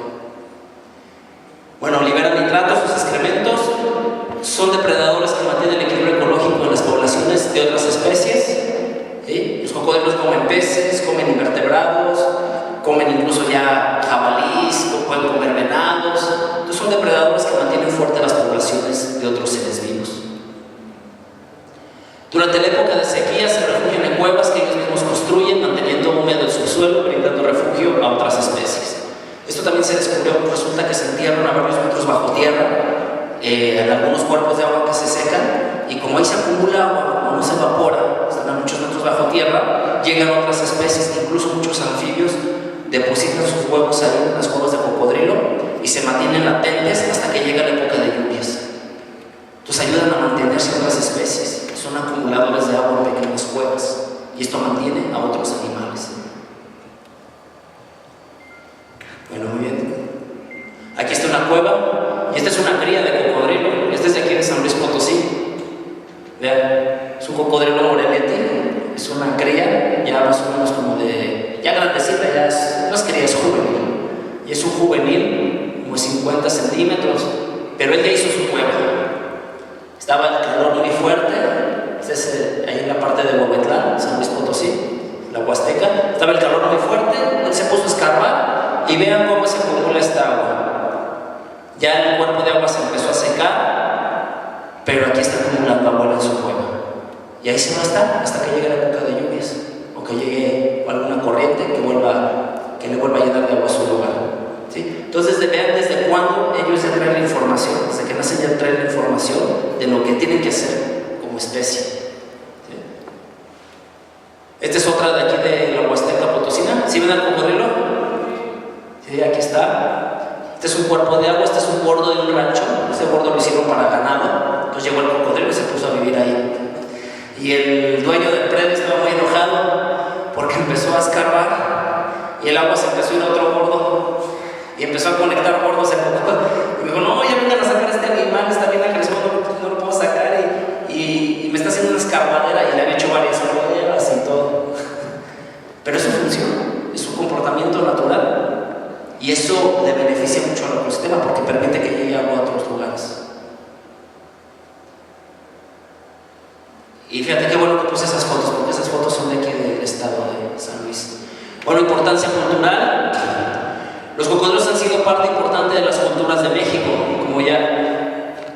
cocodrilos comen peces, comen invertebrados, comen incluso ya jabalís, pueden comer venados. Entonces son depredadores que mantienen fuertes las poblaciones de otros seres vivos. Durante la época de sequía se refugian en cuevas que ellos mismos construyen, manteniendo húmedo el subsuelo, brindando refugio a otras especies. Esto también se descubrió, resulta que se entierran a varios metros bajo tierra, en algunos cuerpos de agua que se secan, y como ahí se acumula agua, como no se evapora, están a muchos metros bajo tierra, llegan otras especies, incluso muchos anfibios, depositan sus huevos ahí en las cuevas de cocodrilo y se mantienen latentes hasta que llega la época de lluvias. Entonces ayudan a mantenerse otras especies, son acumuladores de agua en pequeñas cuevas, y esto mantiene a otros animales. Bueno, muy bien. Aquí está una cueva, y esta es una cría de cocodrilo. Este es de aquí de San Luis Potosí. Vean, es un cocodrilo Morenetti, es una cría, ya más o menos como de, ya grandecita, ya es, no es cría, es juvenil. Y es un juvenil, como 50 centímetros, pero él ya hizo su cueva. Estaba el calor muy fuerte, ahí en la parte de Huehuetlán, San Luis Potosí, la Huasteca, estaba el calor muy fuerte, él se puso a escarbar y vean cómo se acumula esta agua. Ya el cuerpo de agua se empezó a secar, pero aquí está acumulando agua en su cueva. Y ahí se va a estar hasta que llegue la época de lluvias, o que llegue alguna corriente que le vuelva a llenar de agua a su lugar. ¿Sí? Entonces vean desde cuándo ellos ya traen la información, desde que nacen ya traen la información de lo que tienen que hacer como especie. ¿Sí? Esta es otra de aquí de la Huasteca Potosina. ¿Sí ven el cocodrilo? Sí, aquí está. Este es un cuerpo de agua, este es un bordo de un rancho. Este bordo lo hicieron para ganado. Entonces llegó el cocodrilo y se puso a vivir ahí. Y el dueño del predio estaba muy enojado porque empezó a escarbar y el agua se empezó a ir a otro bordo. Y empezó a conectar bordos en poco. Y me dijo, no, ya vengan a sacar a este animal, está bien agresivo, no lo puedo sacar. Y me está haciendo una escarbadera y le había hecho varias roderas y todo. Pero eso funciona, es un comportamiento natural. Y eso le beneficia mucho al ecosistema porque permite que llegue agua a otros lugares. Y fíjate qué bueno que puse esas fotos, porque esas fotos son de aquí del estado de San Luis. Bueno, importancia cultural. Los cocodrilos han sido parte importante de las culturas de México,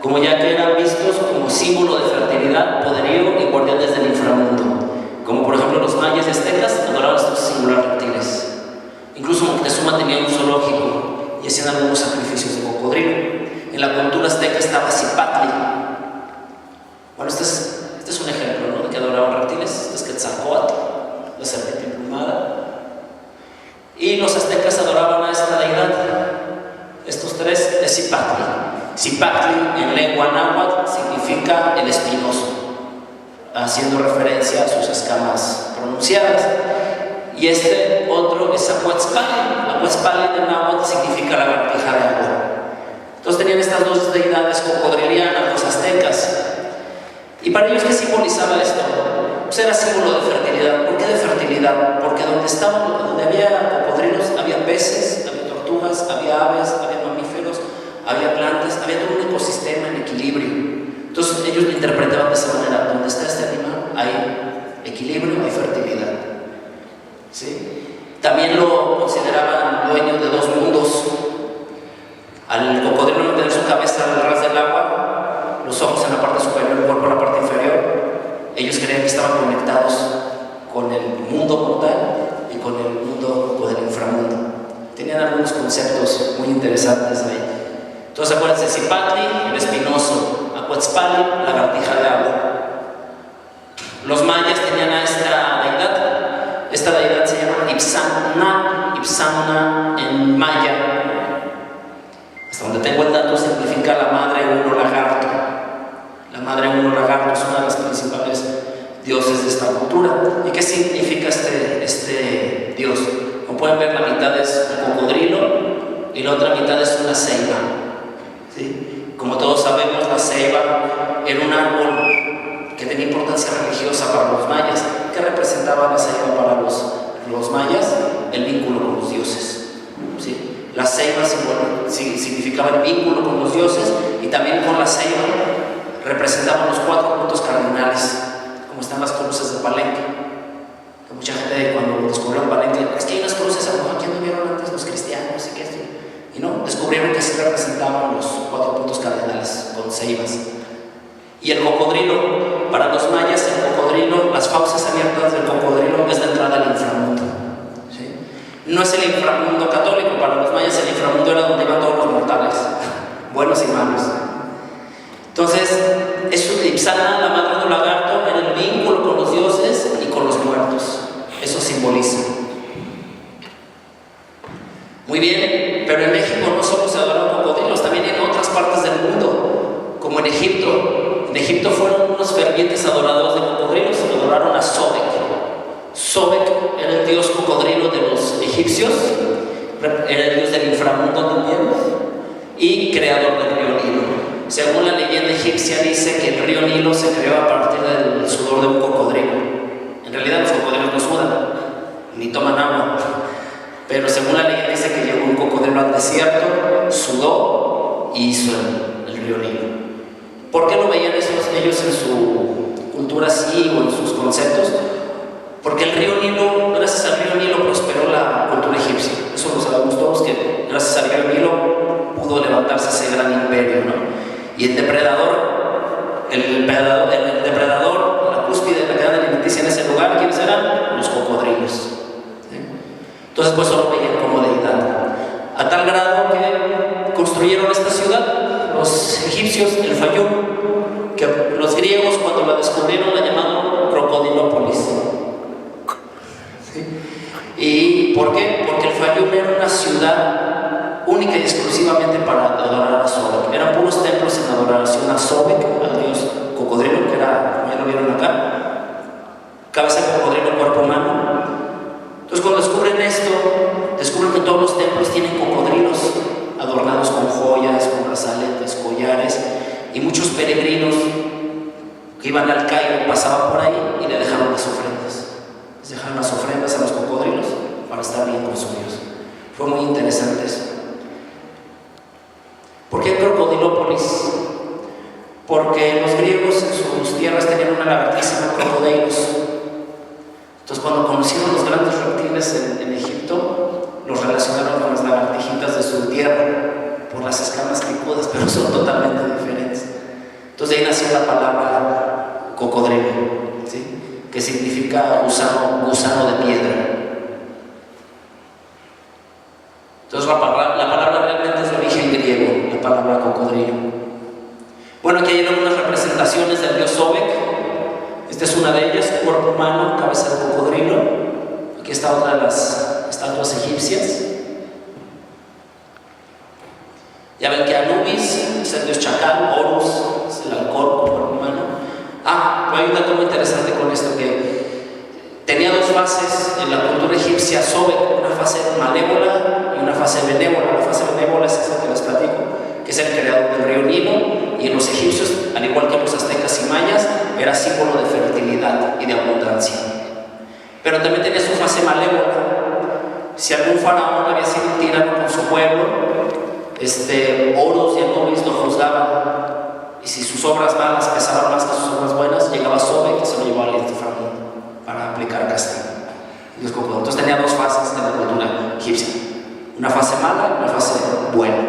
como ya que eran vistos como símbolo de fertilidad, poderío y guardianes del inframundo. Como por ejemplo los mayas y aztecas adoraban estos singulares reptiles. Incluso Moctezuma tenía un zoológico y hacían algunos sacrificios de cocodrilo. En la cultura azteca estaba Zipatli. Bueno, este es un ejemplo, ¿no?, de que adoraban reptiles. Este es Quetzalcóatl, la serpiente emplumada. Y los aztecas adoraban a esta deidad. Estos tres es Zipatli. Zipatli en lengua náhuatl significa el espinoso, haciendo referencia a sus escamas pronunciadas. Y este otro es Acuetzpali. Acuetzpali en náhuatl significa lagartija de agua. Entonces tenían estas dos deidades cocodrilianas, los aztecas. ¿Y para ellos qué simbolizaba esto? Pues era símbolo de fertilidad. ¿Por qué de fertilidad? Porque donde había cocodrilos, había peces, había tortugas, había aves, había mamíferos, había plantas, había todo un ecosistema en equilibrio. Entonces ellos lo interpretaban de esa manera: donde está este animal hay equilibrio y fertilidad. ¿Sí? También lo consideraban dueño de dos mundos. Al cocodrilo no tener su cabeza al ras del agua, los ojos en la parte superior, el cuerpo en la parte inferior, ellos creían que estaban conectados con el mundo mortal y con el mundo del inframundo. Tenían algunos conceptos muy interesantes ahí. Entonces acuérdense: Zipatli, el espinoso; Acuetzpali, lagartija de agua. Los mayas tenían a esta deidad. Esta deidad se llama Ipsamna. Ipsamna en maya, hasta donde tengo el dato, significa la madre uno lagarto. La madre uno lagarto es una de las principales dioses de esta cultura. ¿Y qué significa este dios? Como pueden ver, la mitad es un cocodrilo y la otra mitad es una ceiba. ¿Sí? Como todos sabemos, la ceiba era un árbol que tenía importancia religiosa para los mayas. ¿Qué representaba la ceiba para los mayas? El vínculo con los dioses. ¿Sí? La ceiba significaba el vínculo con los dioses, y también con la ceiba representaban los 4 puntos cardinales, como están las cruces de Palenque, que mucha gente descubrieron que sí representaban los 4 puntos cardinales con ceibas. Y el cocodrilo, para los mayas, el cocodrilo, las fauces abiertas del cocodrilo es la entrada al inframundo. ¿Sí? No es el inframundo católico, para los mayas el inframundo era donde iban todos los mortales, buenos y malos. Entonces, Ipsana, la madre del lagarto, en el vínculo con los dioses y con los muertos. Eso simboliza. Muy bien, pero en México no solo se adoran cocodrilos, también en otras partes del mundo, como en Egipto. En Egipto fueron unos fervientes adoradores de cocodrilos, adoraron a Sobek. Sobek era el dios cocodrilo de los egipcios, era el dios del inframundo también y creador del río Nilo. Según la leyenda egipcia dice que el río Nilo se creó a partir del sudor de un cocodrilo. En realidad los cocodrilos no sudan, ni toman agua. Pero según la leyenda dice que llegó un cocodrilo al desierto, sudó y hizo el río Nilo. ¿Por qué lo veían ellos en su cultura así o en sus conceptos? Porque el río Nilo, gracias al río Nilo prosperó la cultura egipcia. Eso lo sabemos todos, que gracias al río Nilo pudo levantarse ese gran imperio, ¿no? Y el depredador, la cúspide de la cadena alimenticia en ese lugar, ¿quiénes eran? Los cocodrilos. ¿Sí? Entonces, pues lo veían como deidad. A tal grado que construyeron esta ciudad, los egipcios, el Fayum, que los griegos cuando la descubrieron la llamaron Crocodilópolis. ¿Sí? ¿Y por qué? Porque el Fayum era una ciudad única y exclusivamente para adorar a Sobek. Eran puros templos en adoración a Sobek, al dios cocodrilo, que era, como ya lo vieron acá, cabeza de cocodrilo, cuerpo humano. Entonces, cuando descubren esto, descubren que todos los templos tienen cocodrilos adornados con joyas, con brazaletes, collares, y muchos peregrinos que iban al Cairo pasaban por ahí y le dejaron las ofrendas. Les dejaron las ofrendas a los cocodrilos para estar bien consumidos. Fue muy interesante eso. ¿Por qué Crocodilópolis? Porque los griegos en sus tierras tenían una lagartija, crocodilos. Entonces, cuando conocieron los grandes reptiles en Egipto, los relacionaron con las lagartijitas de su tierra por las escamas picudas, pero son totalmente diferentes. Entonces, de ahí nació la palabra cocodrilo, ¿sí? Que significa gusano de piedra. Entonces, la palabra realmente es de origen griego, la palabra cocodrilo. Bueno, aquí hay algunas representaciones del dios Sobek. Esta es una de ellas, cuerpo humano, cabeza de cocodrilo. Aquí está otra de las estatuas egipcias. Ya ven que Anubis es el dios chacal, Horus es el halcón, cuerpo humano. Hay un dato muy interesante con esto, que tenía 2 fases en la cultura egipcia Sobek, una fase malévola y una fase benévola. La fase benévola es esa que les platico, que es el creador del río Nilo, y en los egipcios, al igual que en los aztecas y mayas, era símbolo de fertilidad y de abundancia. Pero también tenía su fase malévola. Si algún faraón había sido tirano con su pueblo, Horus y Anubis lo juzgaban, y si sus obras malas pesaban más que sus obras buenas, llegaba Sobek y se lo llevaba al inframundo para aplicar castigo. Entonces tenía 2 fases de la cultura egipcia, una fase mala y una fase buena.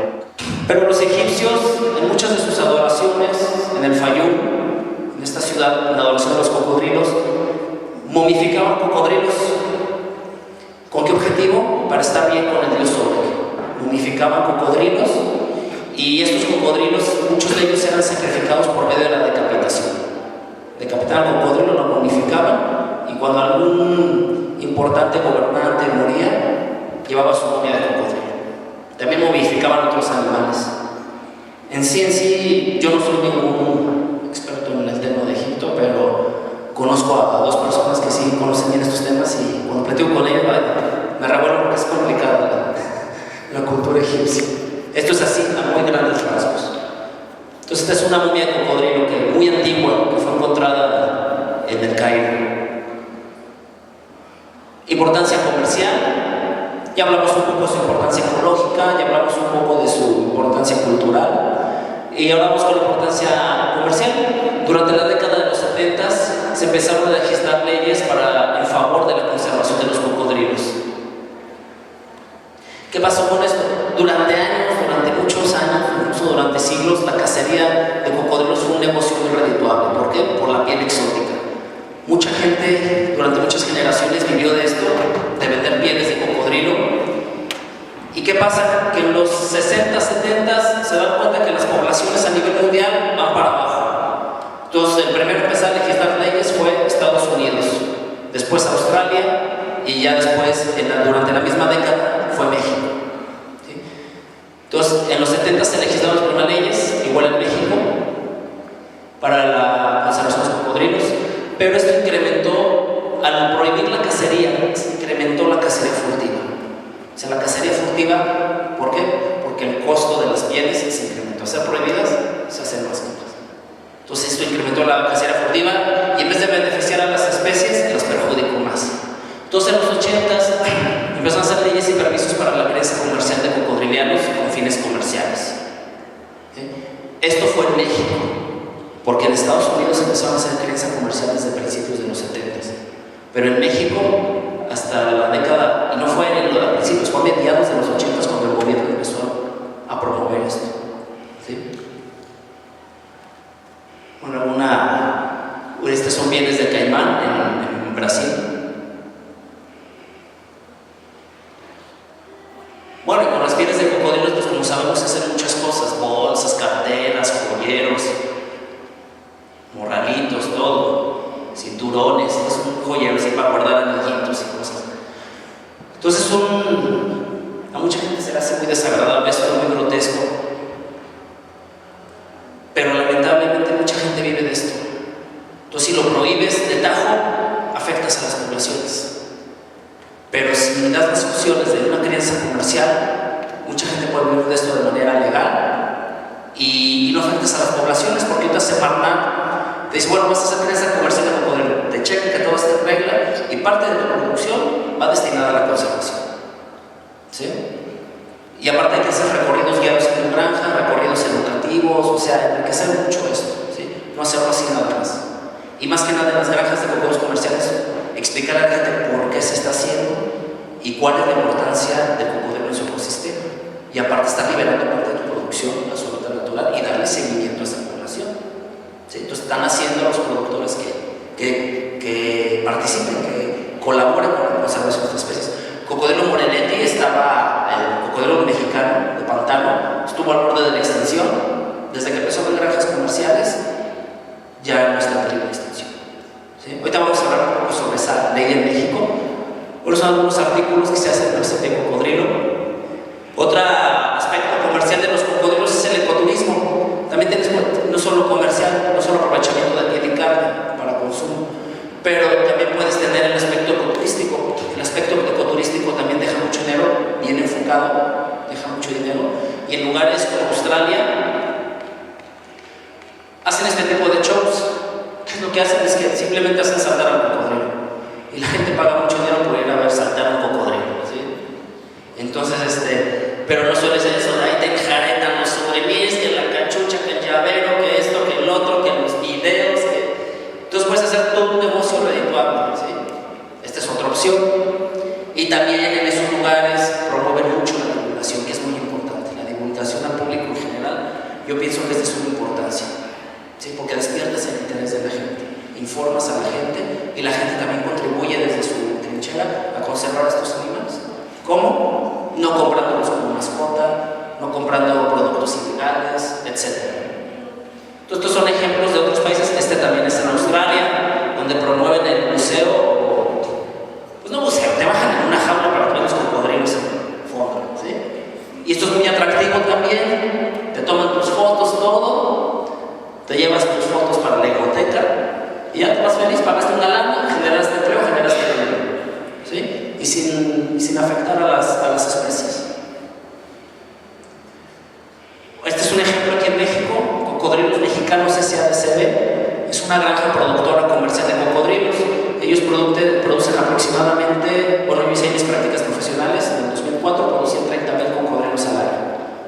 Pero los egipcios, en muchas de sus adoraciones, en el Fayum, en esta ciudad, en la adoración de los cocodrilos, momificaban cocodrilos. ¿Con qué objetivo? Para estar bien con el dios Sobek. Momificaban cocodrilos, y estos cocodrilos, muchos de ellos eran sacrificados por medio de la decapitación. Decapitaban al cocodrilo, lo momificaban, y cuando algún importante gobernante moría, llevaba su momia de cocodrilo. También momificaban otros animales. En sí, yo no soy ningún experto en el tema de Egipto, pero conozco a 2 personas que sí conocen bien estos temas, y cuando platico con ellos me revuelvo porque es complicada la cultura egipcia. Esto es así, a muy grandes rasgos. Entonces, esta es una momia de cocodrilo muy antigua, que fue encontrada en el Cairo. Importancia comercial. Ya hablamos un poco de su importancia ecológica, ya hablamos un poco de su importancia cultural, y ahora vamos con la importancia comercial. Durante la década de los 70 se empezaron a legislar leyes en favor de la conservación de los cocodrilos. ¿Qué pasó con esto? Durante años, durante siglos la cacería de cocodrilos fue un negocio muy redituable. ¿Por qué? Por la piel exótica. Mucha gente durante muchas generaciones vivió de esto, de vender pieles de cocodrilo. ¿Y qué pasa? Que en los 60, 70 se dan cuenta que las poblaciones a nivel mundial van para abajo. Entonces el primero en empezar a legislar leyes fue Estados Unidos, después Australia y ya después, durante la misma década, fue México. ¿Sí? Entonces en los 70 se legislaron las primeras leyes, igual en México, para la conservación de los cocodrilos, pero esto incrementó, al prohibir la cacería, se incrementó la cacería furtiva. O sea, la cacería furtiva, ¿por qué? Porque el costo de las pieles se incrementó. Al ser prohibidas, se hacen más caras. Entonces esto incrementó la cacería furtiva y en vez de beneficiar a las especies, las perjudicó más. Entonces en los 80s empezaron a hacer leyes y permisos para la crianza comercial de cocodrilianos con fines comerciales. ¿Sí? Esto fue en México, porque en Estados Unidos empezaron a hacer crianza comercial desde principios de los 70s. Pero en México, hasta la década, y no fue en los principios, fue a mediados de los 80s cuando el gobierno empezó a promover esto. ¿Sí? Bueno, estos son bienes de caimán en Brasil. Bueno, y con las pieles de cocodrilos, pues como sabemos, hacen muchas cosas: bolsas, carteras, joyeros, morralitos, todo, cinturones, es un joyero así para guardar anillitos y cosas. Entonces a mucha gente se le hace muy desagradable esto, muy grotesco, pero lamentablemente mucha gente vive de esto. Entonces si lo prohíbes de tajo, afectas a las poblaciones, pero si das las opciones de una crianza comercial, mucha gente puede vivir de esto de manera legal y no afectas a las poblaciones, porque ahorita se parlan. Te dice, bueno, vas a hacer crianza comercial de cocodrilo, te checan que todo esté en regla y parte de tu producción va destinada a la conservación. ¿Sí? Y aparte hay que hacer recorridos guiados en tu granja, recorridos educativos, o sea, enriquecer mucho esto, ¿sí? No hacerlo así nada más. Y más que nada en las granjas de cocodrilos comerciales, explicar a la gente por qué se está haciendo y cuál es la importancia del cocodrilo en su ecosistema. Y aparte estar liberando parte de tu producción a su hábitat natural y darle seguimiento a esa población. ¿Sí? Entonces están haciendo los productores que participen, que colaboren con la conservación de estas especies. Cocodrilo Morenetti el cocodrilo mexicano de pantano, estuvo al borde de la extinción. Desde que empezó con granjas comerciales, ya no está en peligro de extinción. ¿Sí? Ahorita vamos a hablar un poco sobre esa ley en México. Por eso son algunos artículos que se hacen de cocodrilo. Otro aspecto comercial de los cocodrilos es el ecoturismo. También tienes no solo comercial, no solo aprovechamiento de piel y carne para consumo, pero también puedes tener el aspecto ecoturístico. El aspecto ecoturístico también deja mucho dinero, bien enfocado, deja mucho dinero. Y en lugares como Australia hacen este tipo de shows. Lo que hacen es que simplemente hacen saltar al cocodrilo. Y la gente paga mucho dinero por ir a ver saltar a un cocodrilo. ¿Sí? Entonces, pero no suele ser eso, ahí te enjaretan los souvenirs, que la cachucha, que el llavero, que esto, que el otro, que los videos, entonces puedes hacer todo un negocio redituable, ¿sí? Esta es otra opción. Y también en esos lugares promueven mucho la divulgación, que es muy importante. La divulgación al público en general, yo pienso que es de suma importancia, ¿sí? Porque despiertas el interés de la gente, informas a la gente y la gente también contribuye desde su trinchera a conservar a estos animales. ¿Cómo? No comprándolos como mascota, no comprando productos ilegales, etc. Entonces, estos son ejemplos de otros países. Este también es en Australia, donde promueven el buceo. Pues no buceo, te bajan en una jaula para ver los cocodrilos en fondo, ¿sí? Y esto es muy atractivo también. Te toman tus fotos, todo. Te llevas tus fotos para la ecoteca y ya te vas feliz, pagaste una lana, generaste empleo, generaste dinero, ¿sí? Y sin afectar a las especies. Este es un ejemplo aquí en México, Cocodrilos Mexicanos SADCB. Es una granja productora comercial de cocodrilos. Ellos producen aproximadamente, bueno, yo hice mis prácticas profesionales en el 2004, producían 30,000 cocodrilos al año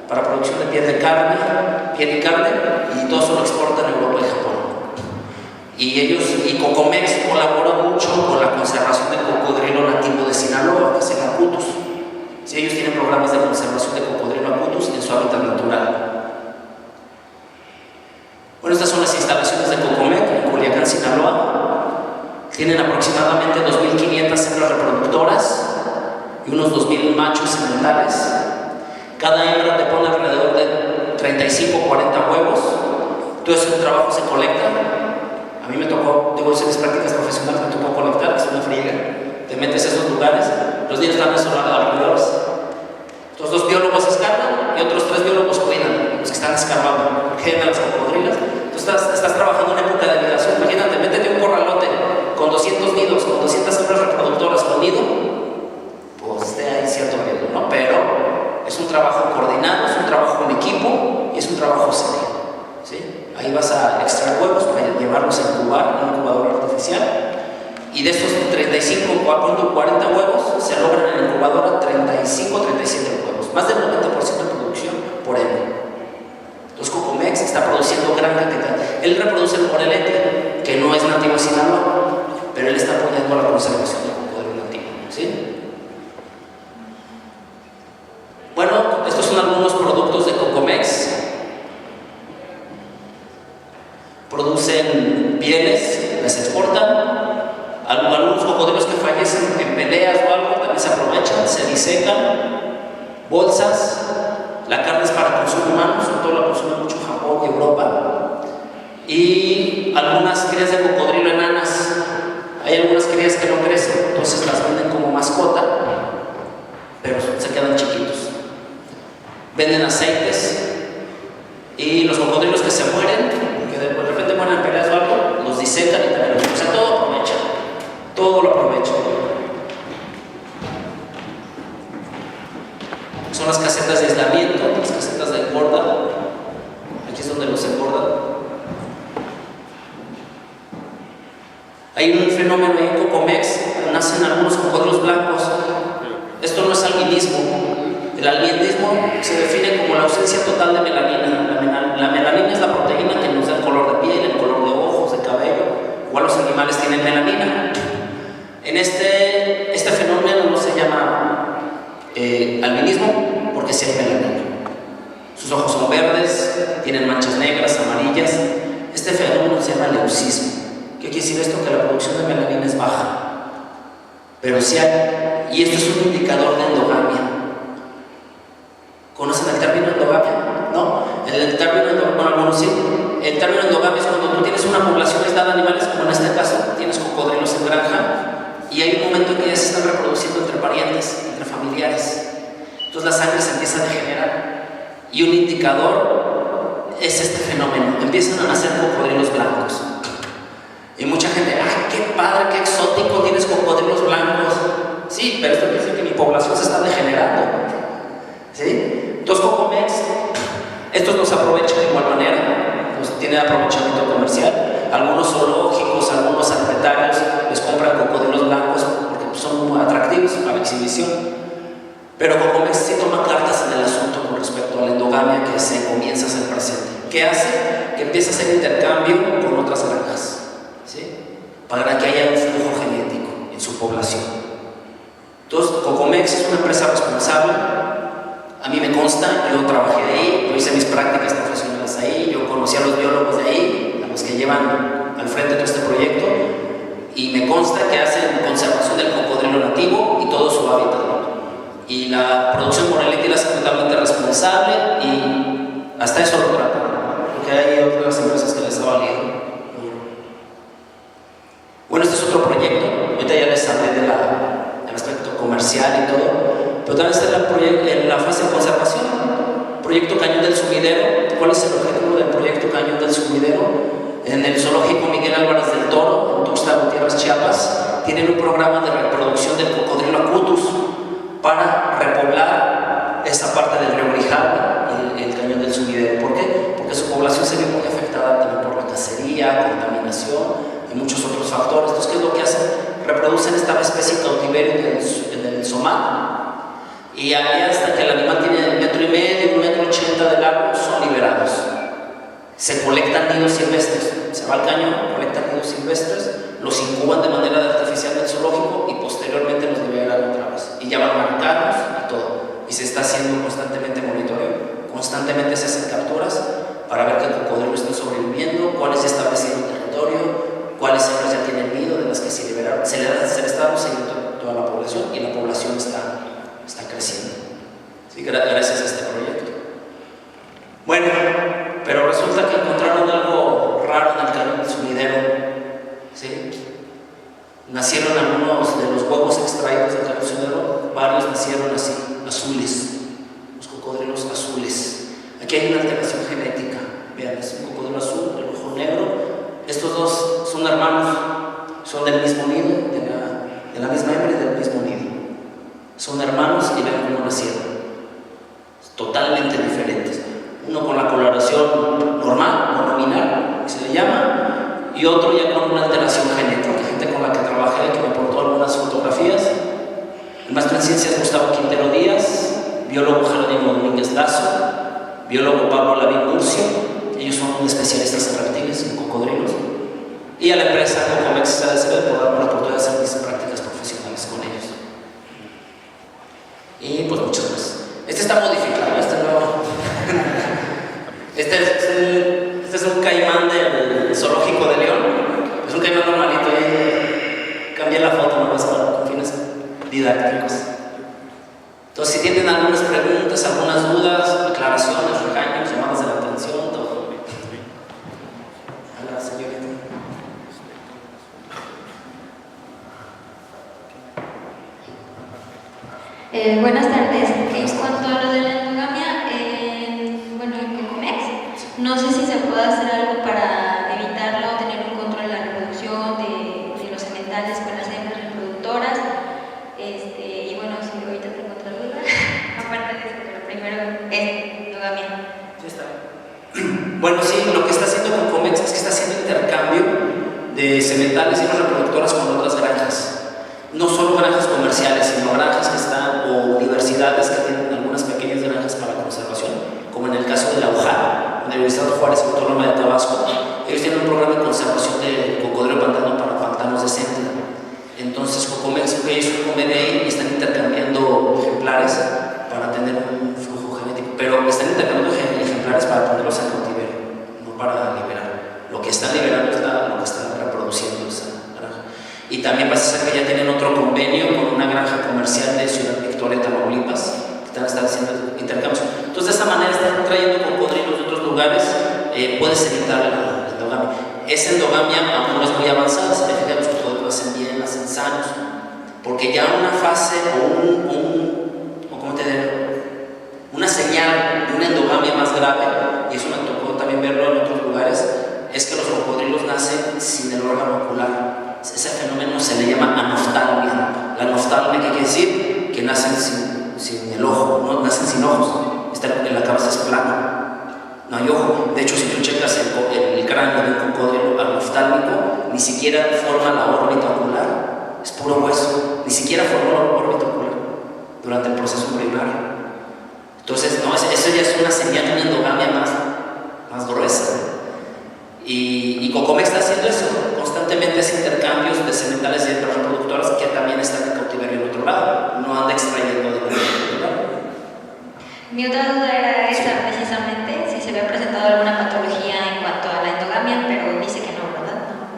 para producción de piel y carne, y todo eso lo exportan a Europa y Japón. Y Cocomex colabora mucho con la conservación del cocodrilo nativo de Sinaloa, que es el acutus. Sí, ellos tienen programas de conservación de cocodrilo acutus en su hábitat natural. y unos 2000 machos sementales. Cada hembra te pone alrededor de 35 o 40 huevos. Todo ese trabajo se colecta. A mí me tocó, debo hacer mis prácticas profesionales, me tocó colectar, es una friega. Te metes a esos lugares, los niños están alrededor. Entonces, 2 biólogos escarban y otros 3 biólogos cuidan, los que están escarbando, quedan las cocodrilas. Tú estás trabajando en una época de migración. Imagínate, métete un corralote con 200 nidos, con 200 hembras reproductoras con nido, pues hay cierto riesgo, ¿no? Pero es un trabajo coordinado, es un trabajo en equipo y es un trabajo serio, ¿sí? Ahí vas a extraer huevos para llevarlos a incubar en un incubador artificial. Y de estos 35 o 40 huevos se logran en la incubadora 35 o 37 huevos, más del 90% de producción por hembra. Entonces Cocomex está produciendo gran cantidad. Él reproduce el morelete, que no es nativo de Sinaloa, pero él está apoyando a la conservación del cocodrilo nativo, ¿sí? Bueno, estos son algunos productos de Cocomex. Producen pieles, las exportan. Algunos cocodrilos que fallecen en peleas o algo también se aprovechan, se disecan. Bolsas, la carne es para consumo humano, sobre todo la consume mucho Japón y Europa. Y algunas crías de cocodrilo enanas. Hay algunas crías que no crecen, entonces las venden como mascota, pero se quedan chiquitos. Venden aceites y los cocodrilos que se mueren, que de repente mueren en peleas o algo, los disecan y también los, o sea, todo aprovechan. Todo lo aprovecho. Son las casetas de aislamiento, las casetas de engorda. Aquí es donde los engordan. Hay un fenómeno en Cocomex, nacen algunos cocodrilos blancos. Esto no es albinismo. El albinismo se define como la ausencia total de melanina. La melanina es la proteína que nos da el color de piel, el color de ojos, de cabello. Igual los animales tienen melanina. En este fenómeno no se llama albinismo porque sí hay melanina. Sus ojos son verdes, tienen manchas negras, amarillas. Este fenómeno se llama leucismo. ¿Qué quiere decir esto? Que la producción de melanina es baja. Pero sí hay, y esto es un indicador de endogamia. ¿Conocen el término endogamia? ¿No? El término endogamia, bueno, algunos sí. El término endogamia es cuando tú tienes una población aislada de animales, como en este caso, tienes cocodrilos en granja. Y hay un momento en que ya se están reproduciendo entre parientes, entre familiares. Entonces la sangre se empieza a degenerar. Y un indicador es este fenómeno. Empiezan a nacer cocodrilos blancos. Y mucha gente, ¡ay, qué padre, qué exótico, tienes cocodrilos blancos! Sí, pero esto quiere decir que mi población se está degenerando. ¿Sí? Entonces Cocomex, estos los aprovechan de igual manera, pues tienen aprovechamiento comercial. Algunos zoológicos, algunos secretarios les compran cocodrilos blancos porque son muy atractivos para la exhibición. Pero Cocomex sí toma cartas en el asunto con respecto a la endogamia que se comienza a hacer presente. ¿Qué hace? Que empieza a hacer intercambio con otras granjas, ¿sí? Para que haya un flujo genético en su población. Entonces, Cocomex es una empresa responsable. A mí me consta, yo trabajé ahí, yo hice mis prácticas profesionales ahí, yo conocí a los biólogos de ahí, a los que llevan al frente todo este proyecto, y me consta que hacen conservación del cocodrilo nativo y todo su hábitat. Y la producción morelítica es totalmente responsable y hasta eso lo tratan, porque hay otras empresas que les ha valido. Bueno, este es otro proyecto, ahorita ya les hablé del aspecto comercial y todo, pero también está en la fase de conservación. Proyecto Cañón del Sumidero. ¿Cuál es el objetivo del proyecto Cañón del Sumidero? En el zoológico Miguel Álvarez del Toro, en Tuxtla Gutiérrez, Chiapas, tienen un programa de reproducción del cocodrilo acutus para repoblar esa parte del río Grijalva, el Cañón del Sumidero. ¿Por qué? Porque su población se vio muy afectada también por la cacería, contaminación y muchos otros factores. Entonces, ¿qué es lo que hacen? Reproducen esta especie en cautiverio en el Somal, y ahí hasta que el animal tiene 1,5 m, 1,80 m de largo, son liberados. Se colectan nidos silvestres, se va al cañón, colectan nidos silvestres, los incuban de manera artificial en el zoológico y posteriormente los liberan otra vez. Y ya van marcados y todo. Y se está haciendo constantemente monitoreo, constantemente se hacen capturas para ver que el cocodrilo está sobreviviendo, cuáles estableciendo territorio, cuáles hembras ya tienen nido de las que se liberaron. Se le está dando seguimiento a toda la población y la población está está creciendo. ¿Sí? Gracias a este proyecto. Bueno, pero resulta que encontraron algo raro en el canal sumidero. ¿Sí? Nacieron algunos de los huevos extraídos del canal sumidero, varios nacieron así, azules, los cocodrilos azules. Aquí hay una alteración genética. Vean, es un cocodrilo azul, el ojo negro. Estos dos son hermanos, son del mismo nido, de la misma hembra y del mismo nido. Son hermanos y vean cómo nacieron. Totalmente diferentes. Uno con la coloración normal o nominal, que se le llama, y otro ya con una alteración genética. Gente con la que trabajé, que me aportó algunas fotografías. El maestro en ciencias Gustavo Quintero Díaz, biólogo Jerónimo Domínguez Lazo, biólogo Pablo Lavín Murcio. Ellos son especialistas en reptiles, en cocodrilos. Y a la empresa Cocomex SADCB por darme la oportunidad de hacer mis prácticas profesionales con ellos. Y pues muchas gracias. Este está modificado, este no. Este es un caimán del zoológico de León. Es un caimán normalito. Cambié la foto nomás con fines didácticos. Entonces, si tienen algunas preguntas, algunas dudas, aclaraciones, regaños, llamadas de la atención, todo. A la señorita. Buenas tardes. En cuanto a lo de la endogamia, bueno, en Cocomex, no sé si se puede hacer algo para evitarlo, tener un control de la reproducción de los sementales con las hembras reproductoras. Y bueno, si ahorita tengo otra duda, aparte de eso, pero primero es endogamia. Sí, está bien. Bueno, sí, lo que está haciendo Cocomex es que está haciendo intercambio de sementales y reproductoras con otras granjas. No solo granjas comerciales, sino granjas que están, o universidades que tienen algunas pequeñas granjas para conservación, como en el caso de la UJA, la Universidad Juárez Autónoma de Tabasco. Ellos tienen un programa de conservación de cocodrilo pantano para pantanos de Centro. Entonces, Cocomex hizo un convenio y están intercambiando ejemplares para tener un flujo genético, pero están intercambiando ejemplares para ponerlos en cautiverio, no para liberar. Lo que están liberando es lo que están reproduciendo esa granja. Y también parece ser que ya tienen otro convenio con una granja comercial de Ciudad Victoria, Tamaulipas, que están haciendo intercambios. Entonces, de esa manera están trayendo cocodrilos de otros lugares, puedes evitar la endogamia. Esa endogamia aún no es muy avanzada, se refiere a los cocodrilos hacen bien, hacen sanos, porque ya una fase o ¿cómo te digo? Una señal de una endogamia más grave, y eso me tocó también verlo en otros lugares, es que los cocodrilos nacen sin el órgano ocular. Ese fenómeno se le llama anoftalmia. La anoftalmia, ¿qué quiere decir? Que nacen sin el ojo, no nacen sin ojos. En la cabeza es plana, no hay ojo. De hecho, si tú checas el cráneo de un cocodrilo anoftálmico, ni siquiera forma la órbita ocular, es puro hueso, ni siquiera forma la órbita ocular durante el proceso embrionario. Entonces, no, eso ya es una señal de una endogamia más gruesa. Y Cocomex está haciendo eso, constantemente hace intercambios de sementales y hembras reproductoras que también están en cautiverio en otro lado, no anda extrayendo de otro lado. Mi otra duda era esa, precisamente, si se había presentado alguna patología en cuanto a la endogamia, pero dice que no, ¿verdad? No.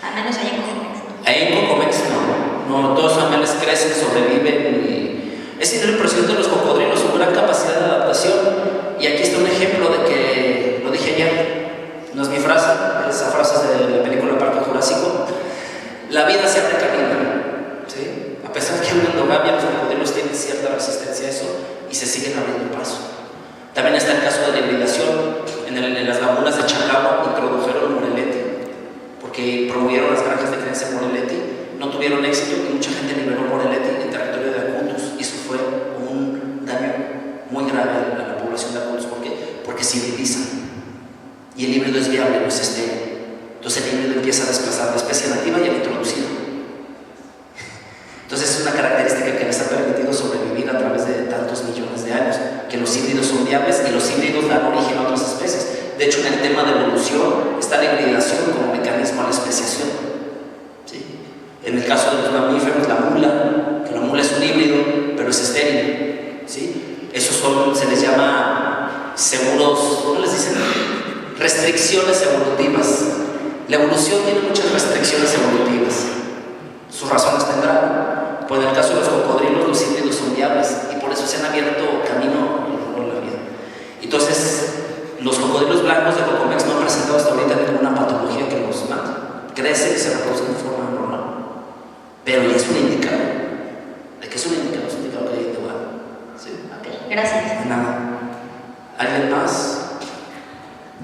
Al menos ahí en Cocomex. Ahí en Cocomex no, todos los animales crecen, sobreviven. Es impresionante los cocodrilos, su gran capacidad de adaptación. Y aquí está un ejemplo de que, lo dije ayer, no es mi frase, esa frase es de la película Parque Jurásico. La vida siempre camina, ¿sí? A pesar de que hay una endogamia, los cocodrilos tienen cierta resistencia a eso y se siguen abriendo paso. También está el caso de la hibridación. En las lagunas de Chacagua introdujeron Moreletti, porque promovieron las granjas de crianza en Moreletti, no tuvieron éxito y mucha gente liberó Moreletti en territorio de acutos, y eso fue un daño muy grave a la población de acutos. ¿Por qué? Porque se hibridizan. Y el híbrido es viable, no es estéril. Entonces el híbrido empieza a desplazar la especie nativa y el introducido. Entonces es una característica que les ha permitido sobrevivir a través de tantos millones de años, que los híbridos son viables y los híbridos dan origen a otras especies. De hecho, en el tema de evolución está la hibridación como mecanismo a la especiación, ¿sí? En el caso de los mamíferos, la mula, que la mula es un híbrido, pero es estéril, ¿sí? Esos se les llama seguros, ¿cómo les dicen? Restricciones evolutivas. La evolución tiene muchas restricciones evolutivas. Sus razones tendrán. Pues en el caso de los cocodrilos, los híbridos son viables y por eso se han abierto camino en la vida. Entonces, los cocodrilos blancos de Cocomex no han presentado hasta ahorita ninguna patología que los mate. Crecen y se reproducen de forma normal. Pero ya es un indicador. ¿De qué es un indicador? Es un indicador que hay de bueno. ¿Sí? Ok, gracias. De nada. ¿Alguien más?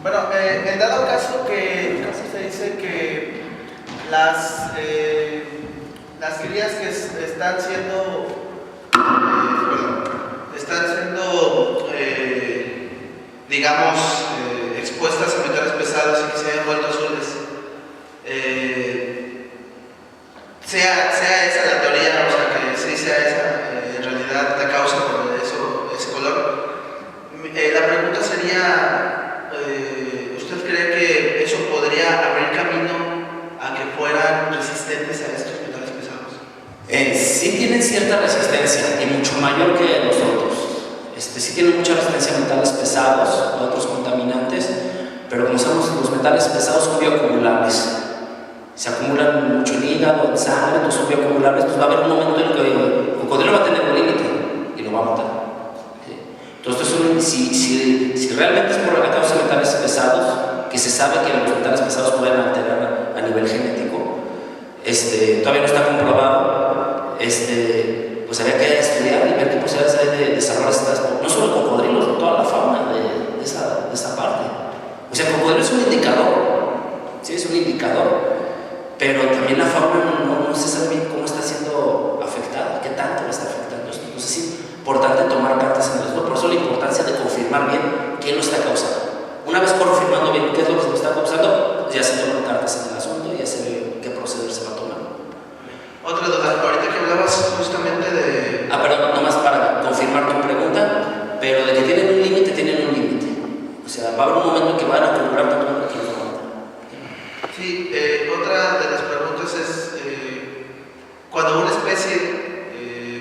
Bueno, en dado caso que se dice que las crías que están siendo digamos, expuestas a metales pesados y que se hayan vuelto azules, sea esa la teoría, o sea, que sí sea esa en realidad la causa por eso, ese color. La pregunta sería, ¿usted cree que eso podría abrir camino a que fueran resistentes a estos metales pesados? Sí tienen cierta resistencia y mucho mayor que nosotros. Sí tienen mucha resistencia a metales pesados o a otros contaminantes, pero como sabemos, los metales pesados son bioacumulables. Se acumulan mucho en hígado, en sangre, entonces son bioacumulables. Entonces va a haber un momento en el que el cocodrilo va a tener un límite y lo va a matar. Entonces, si realmente es por la causa de metales pesados, que se sabe que los metales pesados pueden alterar a nivel genético, todavía no está comprobado, pues había que estudiar y ver qué posibilidades hay de desarrollar no solo cocodrilos, sino toda la fauna de esa parte. O sea, el cocodrilo es un indicador, sí, es un indicador, pero también la fauna no se sabe bien cómo está siendo afectada, qué tanto le está afectando esto. Entonces es importante tomar cartas en el asunto, por eso la importancia de confirmar bien qué lo está causando. Una vez confirmando bien qué es lo que se lo está causando, ya se toman cartas en el asunto y ya se ve qué proceder se va a tomar. Otra duda, ahorita que hablabas justamente de... Perdón, nomás para confirmar tu pregunta, pero de que tienen un límite, tienen un límite. O sea, va a haber un momento en que van a acumular tanto que los van a matar. Sí, otra de las preguntas es, cuando una especie,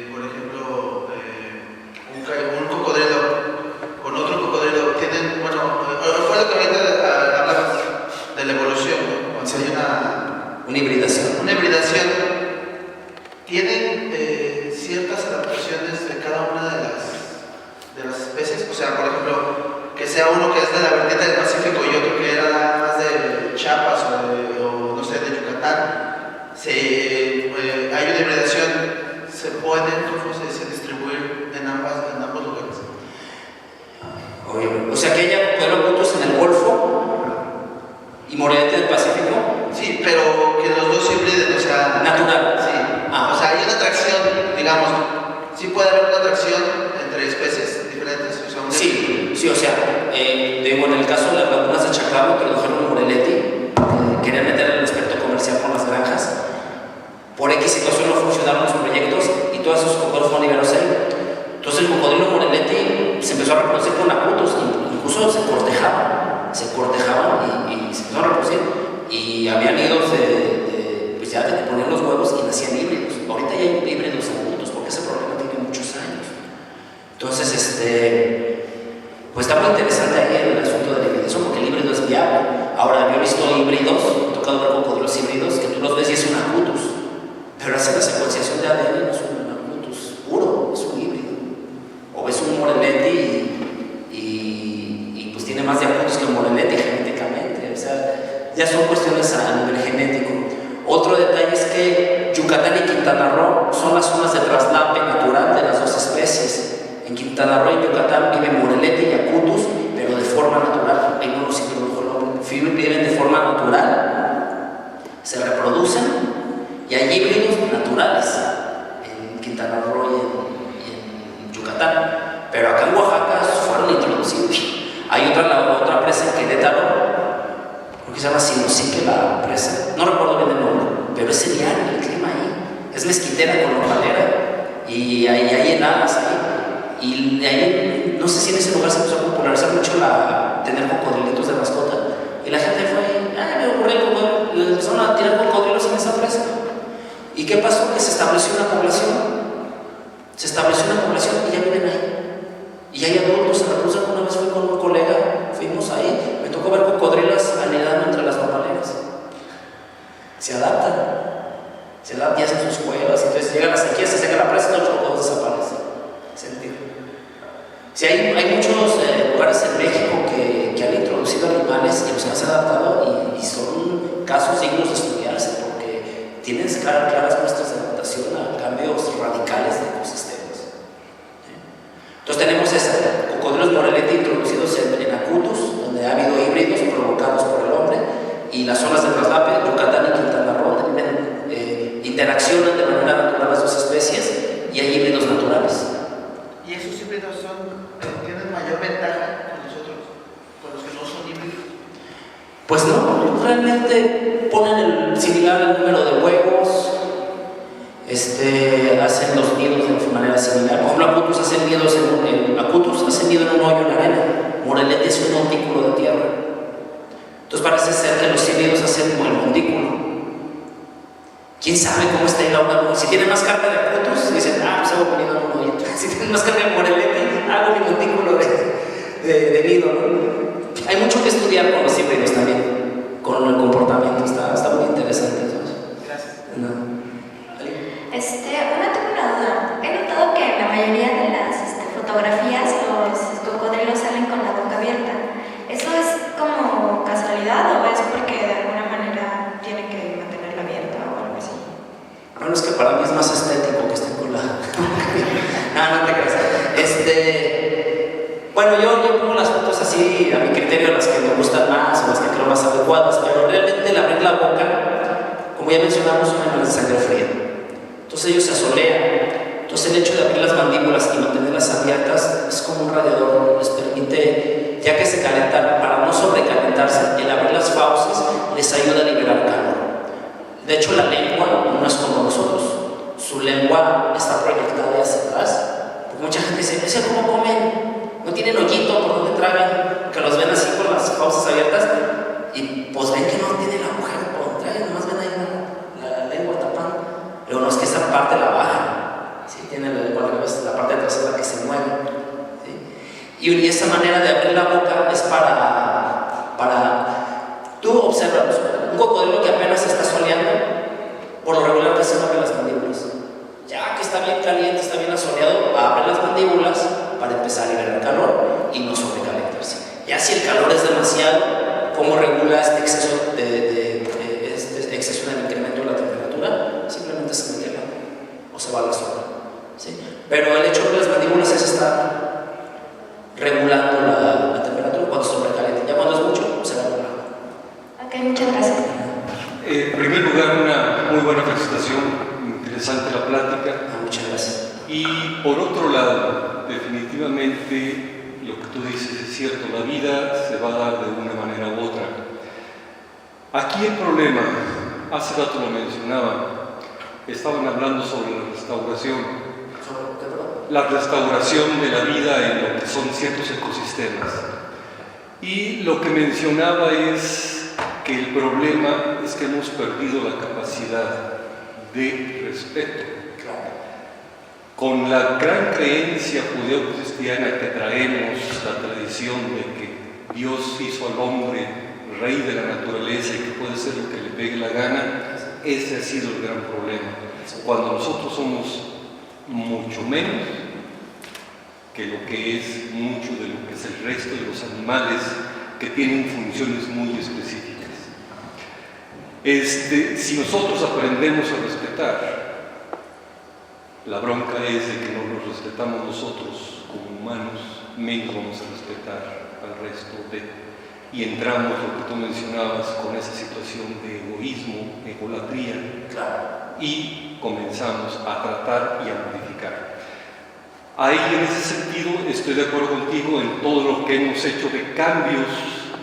por ejemplo, un cocodrilo con otro cocodrilo, tienen, bueno, fue lo que ahorita hablabas de la evolución, ¿no? Cuando hay una hibridación. Una hibridación, tienen ciertas adaptaciones de cada una de las especies, o sea, por ejemplo, que sea uno que es de la vertiente del Pacífico y otro que era más de Chiapas o no sé, de Yucatán, hay una hibridación, se pueden, ¿cómo se dice?, distribuir en ambos lugares. Oye, o sea, que haya cocodrilos en el Golfo y Morelia del Pacífico. Sí, pero que los dos hibriden, o sea... Natural. Sí. O sea, hay una atracción, digamos, sí puede haber una atracción entre especies diferentes. O sea, sí, o sea, en el caso de las lagunas de Chacabo, introdujeron Moreletti, querían meter el aspecto comercial con las granjas. Por X situación no funcionaron los proyectos y todos esos cocodrilos fueron liberados ahí. Entonces el cocodrilo Moreletti se empezó a reproducir con acutos, incluso se cortejaban y se empezaron a reproducir. Y había nidos pues ya de que ponían los huevos y nacían híbridos. Ahorita ya hay híbridos adultos porque ese problema tiene muchos años. Entonces, pues está muy interesante ahí el asunto de la hibridación porque el híbrido es viable. Ahora, yo he visto híbridos, he tocado ver cocodrilos híbridos que tú los ves y es un acutus, pero hacen la secuenciación de ADN no es un acutus puro, es un híbrido. O ves un Moreletti y pues tiene más de acutus que un Moreletti genéticamente. O sea, ya son cuestiones a nivel genético. Otro detalle es que Yucatán y Quintana Roo son las zonas de traslape natural de las dos especies. En Quintana Roo y Yucatán viven Moreletti y acutus, pero de forma natural. Ahí no los introdujo el nombre. Viven de forma natural, se reproducen y hay híbridos naturales en Quintana Roo y en Yucatán. Pero acá en Oaxaca fueron introducidos. Hay otra presa en Querétaro, creo que se llama Sinosique la presa, no recuerdo bien el nombre, pero es genial el clima ahí, es mezquitera con nopalera y hay heladas ahí, y ahí, no sé si en ese lugar se empezó a popularizar mucho tener cocodrilitos de mascota, y la gente fue ahí, me ocurrió el cocodrilo, y empezaron a tirar cocodrilos en esa presa. ¿Y qué pasó? Que se estableció una población y ya viven ahí. Y hay adultos, se reproducen. Una vez fui con un colega, fuimos ahí, me tocó ver cocodrilas anidando entre las nopaleras. Se adaptan. Se dan días en sus cuevas, entonces llega la sequía, se seca la presa y todos los cocodrilos desaparecen. Sentir. Sí, hay muchos lugares en México que han introducido animales y los han adaptado y son casos dignos de estudiarse porque tienen claras muestras de adaptación a cambios radicales de ecosistemas. Entonces tenemos cocodrilos Morelia introducidos en Acutus, donde ha habido híbridos provocados por el hombre, y las zonas de traslape, Yucatán y Quintana Roo, interaccionan de manera natural las dos especies y hay híbridos naturales. ¿Y esos híbridos tienen mayor ventaja con nosotros, con los que no son híbridos? Pues no, realmente ponen similar el número de huevos, hacen los nidos de manera similar. Por ejemplo, Acutus hace nido en un hoyo en la arena, Morelete es un montículo de tierra. Entonces parece ser que los híbridos hacen como el montículo. ¿Quién sabe cómo está el agua? Si tiene más carga de Acutus, dicen, pues hago un nido en un hoyo. Si tiene más carga de Morelete, hago mi montículo de nido, ¿no? Hay mucho que estudiar con los híbridos también, con el comportamiento, está muy interesante eso. Gracias. No. Ahora tengo una duda. He notado que en la mayoría de las fotografías los cocodrilos salen con la boca abierta. ¿Eso es como casualidad o es porque de alguna manera tienen que mantenerla abierta o algo así? Bueno, es que para mí es más estético que estén con la... no te creas. Bueno, yo pongo las fotos así, a mi criterio, las que me gustan más o las que creo más adecuadas, pero realmente el abrir la boca, como ya mencionamos, son animales de sangre fría. Entonces ellos se asolean. Entonces el hecho de abrir las mandíbulas y mantenerlas abiertas es como un radiador, les permite, ya que se calentan, para no sobrecalentarse, el abrir las fauces les ayuda a liberar calor. De hecho la lengua no es como nosotros, su lengua está proyectada hacia atrás, porque mucha gente dice, ¿ese cómo comen? No tienen hoyito por donde tragan, que los ven así con las fauces abiertas y pues ven que no tienen agujero por donde tragan, nomás ven ahí la lengua tapando. Pero no es que esa parte la bajan, ¿sí? Tiene la parte de atrás es la que se mueve, ¿sí? Y esa manera de abrir la boca es para tú observas, un cocodrilo que apenas se está soleando, por lo regular casi no abre las mandíbulas. Ya que está bien caliente, está bien asoleado, abre las mandíbulas para empezar a liberar calor y no sobrecalentarse. Ya si el calor es demasiado, ¿cómo regula este exceso en el incremento de la temperatura? Simplemente se mete el agua o se va a la sombra, ¿sí? Pero el hecho de las mandíbulas es estar regulando la temperatura cuando sobrecalienta. Ya cuando es mucho, se va a volar. Ok, muchas gracias. En primer lugar, una muy buena presentación, interesante la plática. Muchas gracias. Y por otro lado, definitivamente lo que tú dices es cierto, la vida se va a dar de una manera u otra. Aquí el problema, hace rato lo mencionaba, estaban hablando sobre la restauración. La restauración de la vida en lo que son ciertos ecosistemas. Y lo que mencionaba es que el problema es que hemos perdido la capacidad de respeto. Con la gran creencia judeo-cristiana que traemos, la tradición de que Dios hizo al hombre rey de la naturaleza y que puede hacer lo que le pegue la gana, ese ha sido el gran problema. Cuando nosotros somos mucho menos que lo que es mucho de lo que es el resto de los animales que tienen funciones muy específicas. Si nosotros aprendemos a respetar, la bronca es de que no nos respetamos nosotros como humanos, menos vamos a respetar al resto y entramos, lo que tú mencionabas, con esa situación de egoísmo, egolatría, y comenzamos a tratar y a modificar. Ahí, en ese sentido, estoy de acuerdo contigo en todo lo que hemos hecho de cambios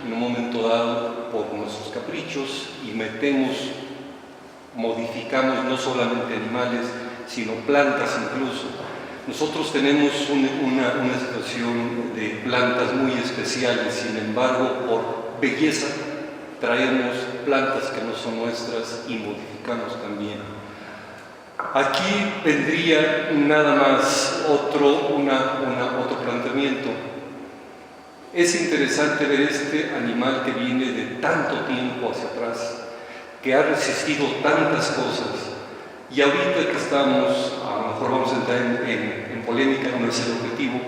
en un momento dado por nuestros caprichos y modificamos no solamente animales, sino plantas incluso. Nosotros tenemos una situación de plantas muy especiales, sin embargo, por belleza traemos plantas que no son nuestras y modificamos también. Aquí vendría nada más otro planteamiento. Es interesante ver este animal que viene de tanto tiempo hacia atrás, que ha resistido tantas cosas, Y ahorita que estamos, a lo mejor vamos a entrar en polémica, no es el objetivo,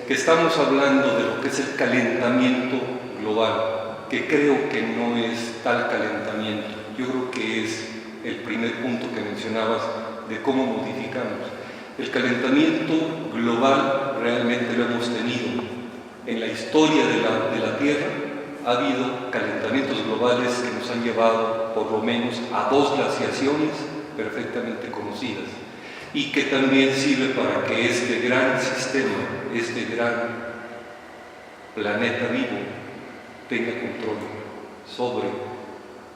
que estamos hablando de lo que es el calentamiento global, que creo que no es tal calentamiento. Yo creo que es el primer punto que mencionabas de cómo modificamos. El calentamiento global realmente lo hemos tenido. En la historia de la Tierra ha habido calentamientos globales que nos han llevado por lo menos a 2 glaciaciones perfectamente conocidas, y que también sirve para que este gran sistema, este gran planeta vivo, tenga control sobre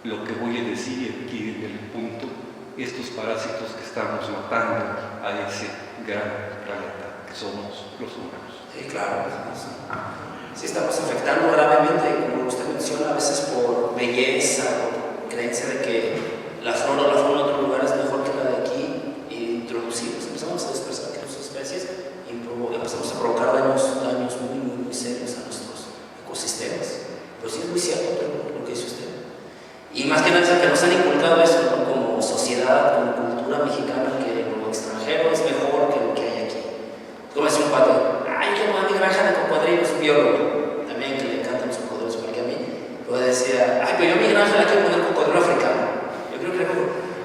lo que voy a decir aquí en el punto, estos parásitos que estamos matando a ese gran planeta que somos los humanos. Sí, claro. Sí, estamos afectando gravemente, como usted menciona, a veces por belleza, por creencia de que la flora o la fauna de otro lugar es mejor que la de aquí, y introducimos, empezamos a dispersar aquí nuestras especies y empezamos a provocar daños muy serios a nuestros ecosistemas. Pero sí es muy cierto lo que dice usted. Y más que nada es que nos han inculcado eso, ¿no? Como sociedad, como cultura mexicana, que lo extranjero es mejor que lo que hay aquí. Como decía un padre, ay, yo voy a mi granja de cocodrilos, un biólogo, también que le encantan los cocodrilos, porque a mí, luego decía, ay, pero yo a mi granja le quiero poner cocodrilo africano.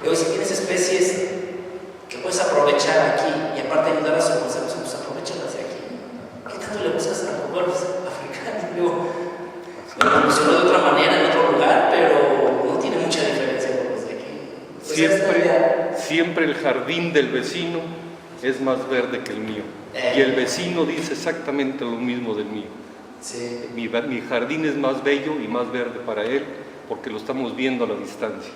Luego, si tienes especies que puedes aprovechar aquí y aparte ayudar a su conservación, pues aprovechalas de aquí. ¿Qué tanto le buscas a los cocodrilos africanos? Luego, lo evolucionó de otra manera en otro lugar, pero no tiene mucha diferencia con los de aquí. Pues siempre el jardín del vecino es más verde que el mío. Y el vecino dice exactamente lo mismo del mío. Sí. Mi jardín es más bello y más verde para él porque lo estamos viendo a la distancia.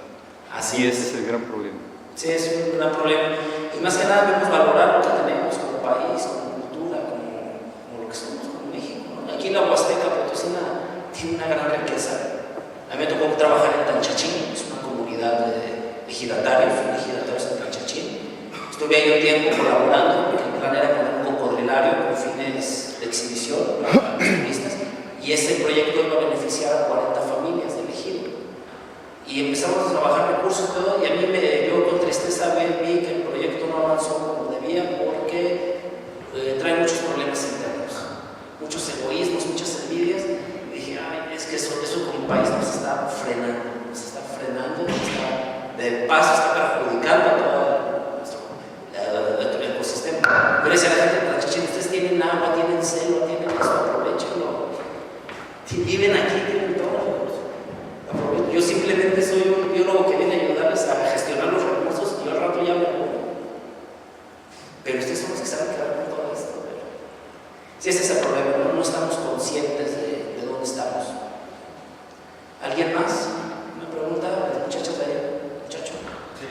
Así y ese es el gran problema. Sí, es un gran problema. Y más que nada debemos valorar lo que tenemos como país, como cultura, como lo que somos, como México, ¿no? Aquí la Huasteca Potosina tiene una gran riqueza. A mí me tocó trabajar en Tanchachín, es una comunidad de ejidatarios en Tanchachín. Estuve ahí un tiempo colaborando, porque el plan era poner un cocodrilario con fines de exhibición para los turistas, y ese proyecto iba a beneficiar a 40 familias del ejido. Y empezamos a trabajar recursos y todo, y a mí yo con tristeza vi que el proyecto no avanzó como debía, porque trae muchos problemas internos, muchos egoísmos, muchas envidias. Y dije, ay, es que eso como país nos está frenando, de paso está perjudicando a todo nuestro ecosistema. Pero decía la gente de Tanchachín, ustedes tienen agua, tienen selva, tienen esto, aprovechenlo. Viven aquí, tienen todo. Yo simplemente soy un biólogo que viene a ayudarles a gestionar los recursos y yo al rato ya me voy. Pero ustedes son los que saben quedar con todo esto. Si ese es el problema, no estamos conscientes de dónde estamos. ¿Alguien más? ¿Una pregunta? ¿Las muchachas de allá? ¿Muchacho? Sí.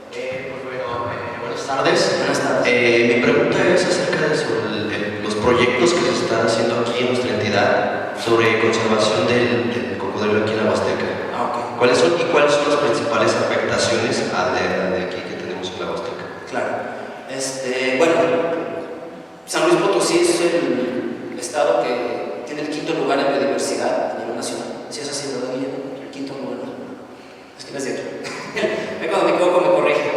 Pues bueno, buenas tardes. Buenas tardes. Mi pregunta es acerca de los proyectos que se están haciendo aquí en nuestra entidad sobre conservación del cocodrilo aquí en la Huasteca. Okay. ¿Cuáles son las principales afectaciones de aquí que tenemos en la Huasteca? Claro. Bueno, San Luis Potosí es el estado que tiene el 5º lugar en biodiversidad a nivel nacional. Si es así, ¿verdad, Guillermo? El 5º lugar. Es que no es cierto. Cuando me equivoco me corrige.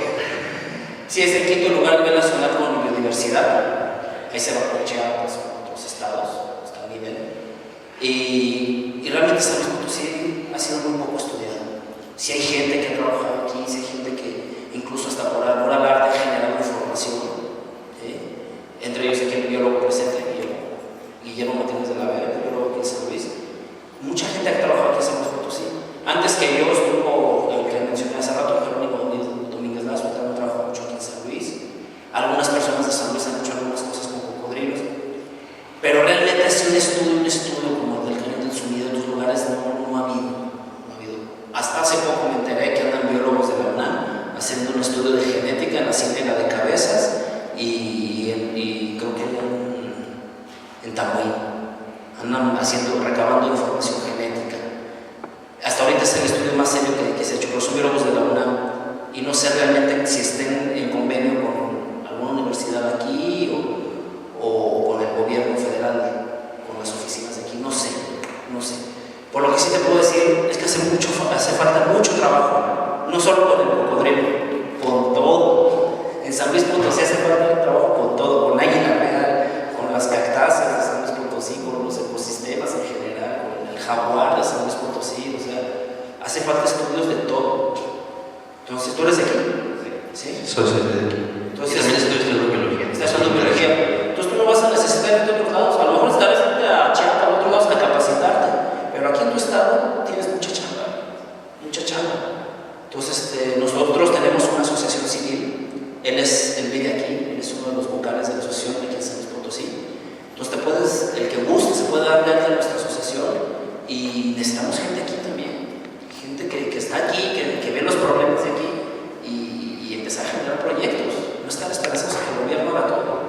Si es el 5º lugar a nivel nacional con biodiversidad, ahí se va con Chiapas, con otros estados, está a nivel. Y realmente San Luis Potosí ha sido muy poco estudiado. Si hay gente que ha trabajado aquí, si hay gente que incluso hasta por amor al arte ha generado información. Entre ellos aquí el biólogo presente, Guillermo Martínez de la Vega, el biólogo aquí en San Luis. Mucha gente ha trabajado aquí en San Luis Potosí. Antes que yo estuvo, el que mencioné hace rato, Jerónimo Domínguez Lazo, también trabajó mucho aquí en San Luis. Algunas personas de San Luis han hecho algunas cosas con cocodrilos. Pero realmente es un estudio como el del cañón del Sumido en otros lugares no ha habido. Hasta hace poco me enteré que andan biólogos de la UNAM haciendo un estudio de genética en la ciénaga de Cabezas y creo que en Tamuín andan recabando información genética. Hasta ahorita es el estudio más serio que se ha hecho, pero son biólogos de la UNAM y no sé realmente si estén en convenio con alguna universidad aquí o con el gobierno federal, con las oficinas de aquí, no sé. Por lo que sí te puedo decir es que hace falta mucho trabajo, no solo con el cocodrilo, con todo San Luis Potosí hace falta un trabajo con todo, con Águila Real, con las cactáceas de San Luis Potosí, con los ecosistemas en general, con el jaguar de San Luis Potosí, o sea, hace falta estudios de todo. Entonces, ¿tú eres de aquí? ¿Sí? Soy de aquí. Entonces, también estoy estudiando biología. Estás estudiando biología. Entonces tú no vas a necesitar irte a otros lados. A lo mejor tal vez irte a Chiapas, a otros lados a capacitarte. Pero aquí en tu estado tienes mucha chamba. Mucha chamba. Entonces nosotros tenemos una asociación civil. Él vive aquí. Él es uno de los vocales de la asociación aquí en San Luis Potosí. Entonces el que guste se puede dar de alta a nuestra asociación. Y necesitamos gente aquí también. Gente que está aquí, que ve los problemas de aquí. Y empezar a generar proyectos. No estar esperanzados a que el gobierno haga todo.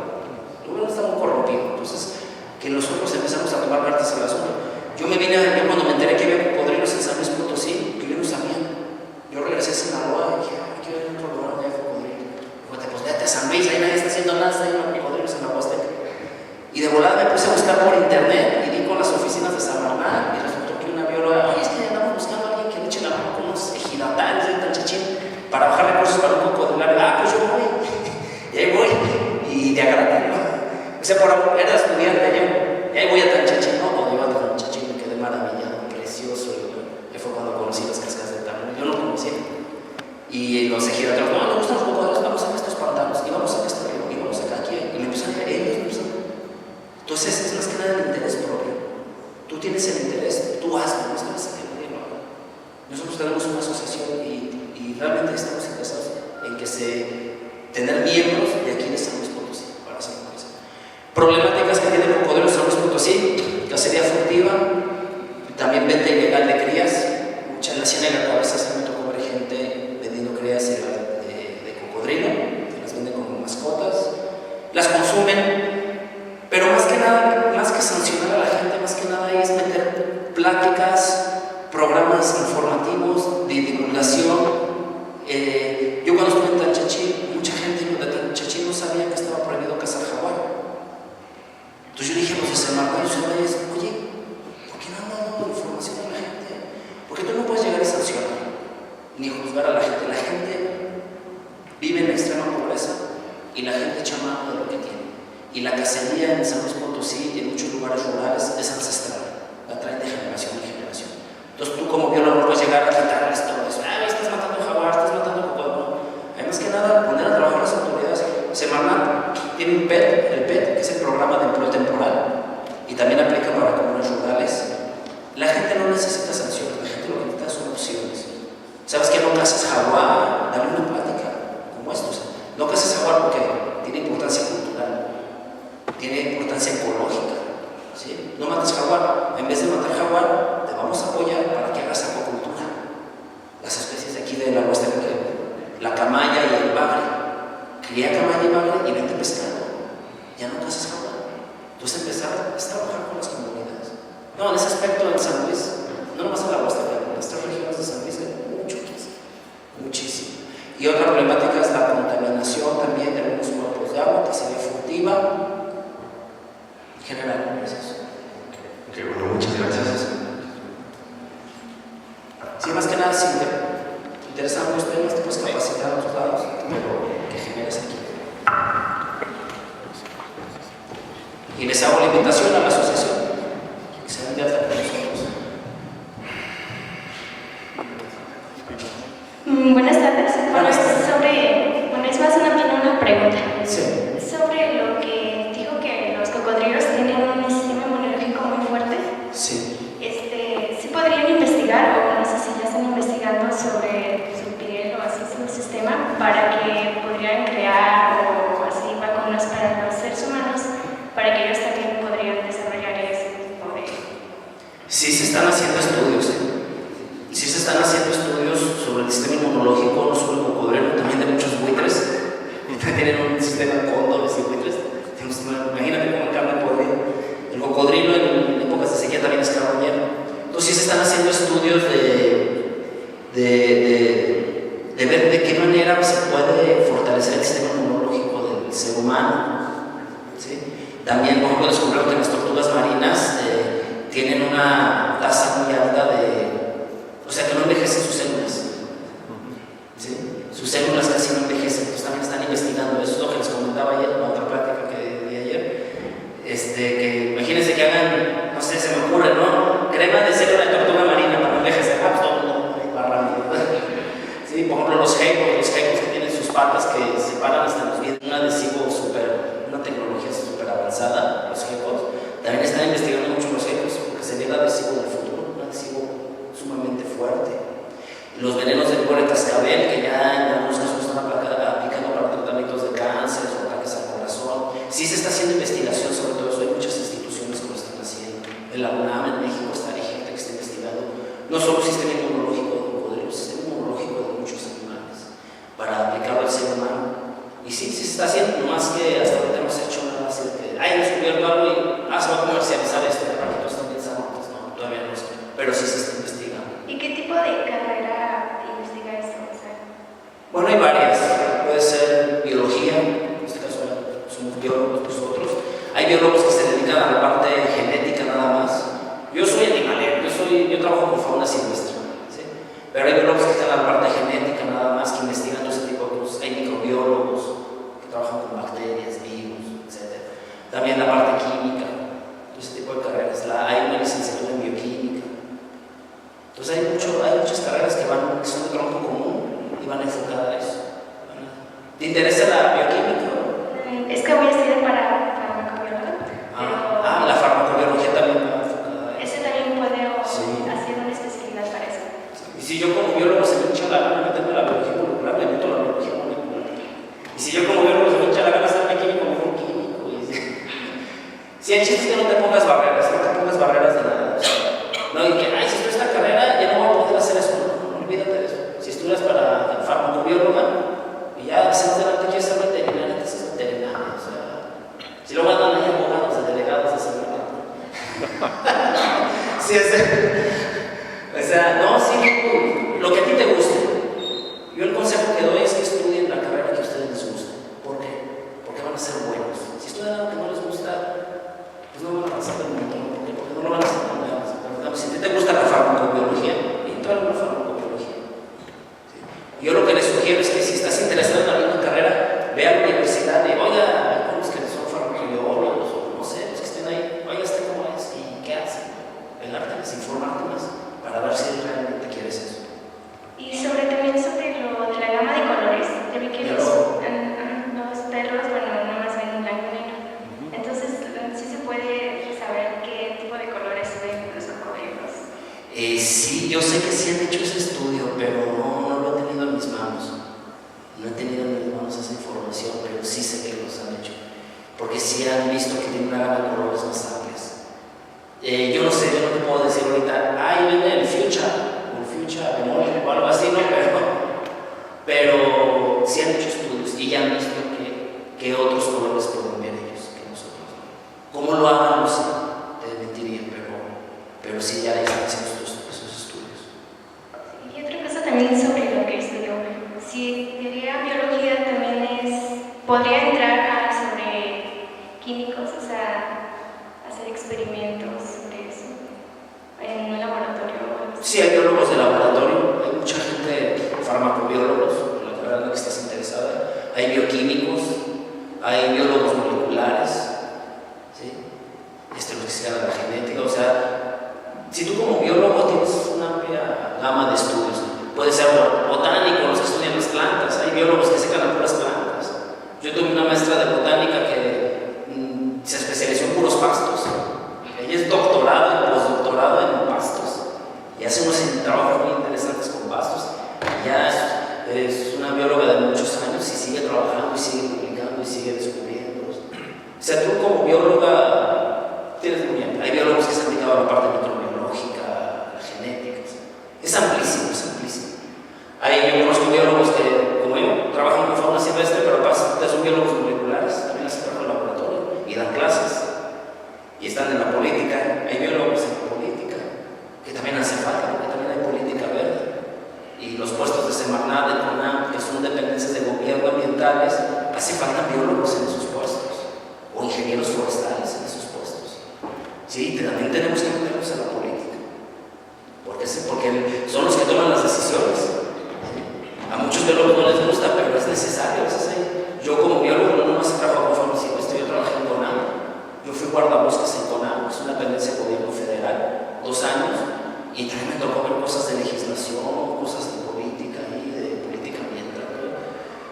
El gobierno está muy corrompido. Entonces, que nosotros empezamos a tomar cartas al asunto. Yo cuando me enteré que había cocodrilos en San Luis Potosí, que yo no sabía. Yo regresé a Sinaloa y dije, quiero ir a otro lugar donde hay cocodrilos. Pues vete a San Luis, ahí nadie está haciendo nada, está lleno de cocodrilos en la Huasteca. Y de volada me puse a buscar por internet y di con las oficinas de Samarnat y resultó que una bióloga, oye, es que andamos buscando a alguien que le eche la mano con unos ejidatales de Tanchachín para bajar recursos para un cocodrilo. Pues yo voy. Y ahí voy. Y de agarrar, ¿no? O sea, era estudiante yo. Y ahí voy a Tanchachín, ¿no? Cuando iba a Tanchachín me quedé maravillado, precioso. Y fue cuando conocí las cascadas de Tamaulipas. Yo no conocía. Y los ejidatales, no, me gustan los cocodrilos, vamos a estos pantanos, y vamos a este río, y vamos acá, aquí. Y me empiezan a ver, ellos me empiezan. Entonces, es más que nada el interés propio. Tú tienes el interés, tú hazlo, no sabes a qué gobierno. Nosotros tenemos una asociación y realmente estamos interesados en que tener miembros de aquí de San Luis Potosí para hacer cosas. Problemáticas que tiene el cocodrilo San Luis Potosí, cacería furtiva, también venta ilegal de crías. Mucha en la Ciénaga Cabeza se me tocó ver gente vendiendo crías de cocodrilo, que las venden como mascotas, las consumen, pero más que nada, más que sancionar a la gente, más que nada es meter pláticas, programas informativos de divulgación. Yo cuando estuve en Tanchachín, mucha gente de Tanchachín no sabía que estaba prohibido cazar jaguar. Entonces yo le dije a los de Semarnat, oye, ¿por qué no han dado información a la gente? Porque tú no puedes llegar a sancionar ni juzgar a la gente. La gente vive en extrema pobreza y la gente echa mano de lo que tiene. Y la cacería en San Luis Potosí y en muchos lugares rurales es ancestral, la traen de generación en generación. Entonces tú como biólogo no puedes llegar a quitarles todo eso. Estás matando jaguar, estás matando cocodrilo. Hay más que nada poner a trabajar las autoridades. Semarnat tiene un PET, el PET, que es el programa de empleo temporal, y también aplica para comunidades rurales. La gente no necesita sanciones, la gente lo que necesita son opciones. ¿Sabes que no cazas jaguar? Dame una plática como esto. O sea, no cazas jaguar porque tiene importancia cultural, tiene importancia ecológica. ¿Sí? No mates jaguar. En vez de matar jaguar, te vamos a apoyar para que hagas acuacultura. Las especies de aquí de la Huasteca, la camaya y el bagre. Cría camaya y bagre y vente pescado. Ya no cazas jaguar. Entonces empezar es trabajar con las comunidades. No, en ese aspecto en San Luis, no nomás en la Huasteca, en las 3 regiones de San Luis hay mucho que hacer. Muchísimo. Y otra problemática es la contaminación también de algunos cuerpos de agua, que sería furtiva. En general, es eso. Ok, bueno, muchas gracias. Sí, más que nada, si te interesan los temas, te puedes capacitar a otros lados, que generes aquí. Y les hago la invitación a la asociación, que se den de alta con nosotros. Buenas tardes. Bueno, es más una pregunta. Sí. Sobre lo que dijo que los cocodrilos tienen un sistema inmunológico muy fuerte. Sí. ¿Sí podrían investigar, o no sé si ya están investigando sobre su piel o así su sistema, para que podrían crear o así vacunas para los seres humanos, para que ellos también podrían desarrollar ese tipo de... Sí se están haciendo estudios, sí se están haciendo estudios sobre el sistema inmunológico, no solo el cocodrilo, también de muchos buitres. Tienen un sistema de cóndores y buitres. Imagínate cómo cambia el cocodrilo. El cocodrilo en épocas de sequía también es carroñero. Entonces sí se están haciendo estudios de ver de qué manera se puede fortalecer el sistema inmunológico del ser humano. ¿Sí? También, por ejemplo, descubrieron que las tortugas marinas tienen una tasa muy alta o sea, que no envejecen sus células. ¿Sí? Sus células casi no envejecen, entonces también están investigando eso. comentaba ayer, en la otra plática que di ayer, que imagínense que hagan, no sé, se me ocurre, ¿no? Crema de célula de tortuga marina para envejecer, pues todo el mundo va rápido. Sí, por ejemplo, los geckos que tienen sus patas que se paran hasta los pies, un adhesivo una tecnología súper avanzada, los geckos. También están investigando mucho los geckos porque sería el adhesivo del futuro, un adhesivo sumamente fuerte. Los venenos del cobre cascabel, que ya en algunos casos están aplicando para tratamientos de cáncer o ataques al corazón. Sí se está haciendo investigación sobre todo eso, hay muchas instituciones que lo están haciendo. En la UNAM en México hay gente que está investigando no solo el sistema inmunológico del cocodrilo, el sistema inmunológico de muchos animales, para aplicarlo al ser humano. Y sí, se está haciendo, no más que hasta ahorita no se ha hecho nada así de que, hemos descubierto algo y se va a comercializar esto, para que todos estén pensando, pues no, todavía no sé, pero sí se está investigando. ¿Y qué tipo de carrera investiga eso? O sea, Bueno, hay varias. Puede ser biología, en este caso somos biólogos nosotros. Hay biólogos que se dedican a la parte genética nada más. Yo soy animalero, yo trabajo con fauna silvestre, ¿sí? Pero hay biólogos que están en la parte genética nada más, que investigan ese tipo de cosas. Hay microbiólogos que trabajan con bacterias, virus, etc. También la parte química, ese tipo de carreras. Hay una licenciatura en bioquímica. Entonces hay muchas carreras que son de tronco común y van enfocadas a eso. ¿Te interesa la bioquímica? es que voy a estudiar para farmacobióloga. La farmacobiología también va enfocada a eso. Ese también puede Sí. hacer una especialidad para eso. Y si yo como biólogo se me echa la gana meterme a la biología molecular, me meto a la biología molecular. Y si yo como biólogo se me echa la gana estarme químico, me hago químico. Si el chiste es que no te pongas barreras de nada. No, y que, si estudias esta carrera ya no voy a poder hacer eso. No, olvídate de eso. Si estudias para farmacobióloga y ya más adelante quieres ser veterinaria, te haces veterinaria. O sea, si luego andan ahí abogados, de delegados, de seguridad. Sí, o sea, no, sí, lo que a ti te guste. Yo el consejo que doy es que estudien la carrera que a ustedes les guste. ¿Por qué? Porque van a ser buenos. Si estudian algo que no les gusta, pues no van a avanzar del montón. Porque no lo van a hacer con ganas. Si a ti te gusta la farmacobiología, entra en la farmacobiología. ¿Sí? Yo lo que les sugiero es que si estás interesado en alguna carrera, ve a la universidad y, oiga, algunos que son farmacobiólogos o no sé, los que estén ahí, oiga, cómo es y qué hacen. Pelárteles, informarte más para ver si realmente quieres eso. Y también sobre lo de la gama de colores, ya vi que los perros, bueno, nada más ven blanco y negro. Entonces, sí se puede saber qué tipo de colores ven los cocodrilos. Sí, yo sé que sí han hecho ese estudio, pero no lo he tenido en mis manos. No he tenido en mis manos esa información, pero sí sé que los han hecho. Porque sí han visto que tienen una gama de colores más amplias. Yo no sé, yo no te puedo decir ahorita, ahí viene el fuchsia o algo así, no, pero sí han hecho estudios y ya han visto que otros colores pueden ver ellos que nosotros. ¿Cómo lo hagan? No sé, te mentiría, pero sí ya están haciendo esos estudios. Y otra cosa también sobre lo que estudió, si diría biología también podría entrar sobre químicos, o sea, hacer experimentos sobre eso en un laboratorio. Sí, hay biólogos de laboratorio, hay mucha gente, farmacobiólogos, la carrera en la que estás interesada, hay bioquímicos, hay biólogos moleculares, ¿sí? Los que se llaman la genética, o sea, si tú como biólogo tienes una amplia gama de estudios, puede ser botánico, los que estudian las plantas, hay biólogos que se quedan a puras plantas. Yo tuve una maestra de botánica que se especializó en puros pastos, ella es doctorado y postdoctorado en pastos. Y hace unos trabajos muy interesantes con pastos. Ya es una bióloga de muchos años y sigue trabajando y sigue publicando y sigue descubriendo. O sea, tú como bióloga tienes muy bien. Hay biólogos que se han dedicado a la parte microbiológica, a la genética. Es amplísimo, es amplísimo. Yo conozco biólogos que, como yo, trabajan con fauna silvestre, pero son biólogos moleculares, también hacen trabajo en laboratorio y dan clases. Y están en la política. Hay biólogos en la política que también hace falta, porque también hay política verde. Y los puestos de Semarnat, de CONAM, que son dependencias de gobierno ambientales, hace falta biólogos en esos puestos, o ingenieros forestales en esos puestos. Sí, también tenemos que meternos en la política, porque son los que toman las decisiones. A muchos biólogos no les gusta, pero es necesario. Yo como biólogo no más se trabaja con farmacéuticos. Yo trabajé en CONAM, yo fui guardabosques en CONAM, es una dependencia del gobierno federal, 2 años, y también me tocó ver cosas de legislación, cosas de política y de política ambiental, ¿no?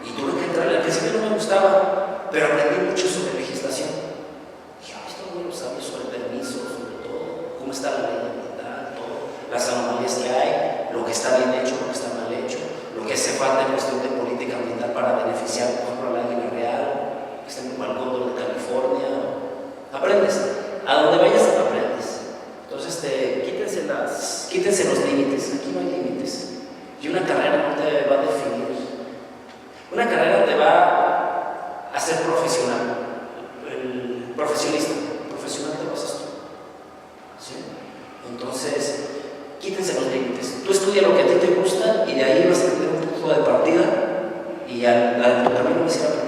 Y tuve que entrar, al principio no me gustaba, pero aprendí mucho sobre legislación. Dije, esto no lo sabía sobre permisos, sobre todo, cómo está la ley ambiental, todo, las anomalías que hay, lo que está bien hecho, lo que está mal hecho, lo que hace falta en cuestión de política ambiental para beneficiar, por ejemplo, a la águila real, que está en el cóndor de California. Aprendes, a donde vayas aprendes. Entonces, quítense los límites, aquí no hay límites. Y una carrera no te va a definir. Una carrera te va a hacer profesional. El profesionista, profesional te vas a estudiar. ¿Sí? Entonces, quítense los límites. Tú estudia lo que a ti te gusta y de ahí vas a tener un punto de partida y al tu camino vas a ir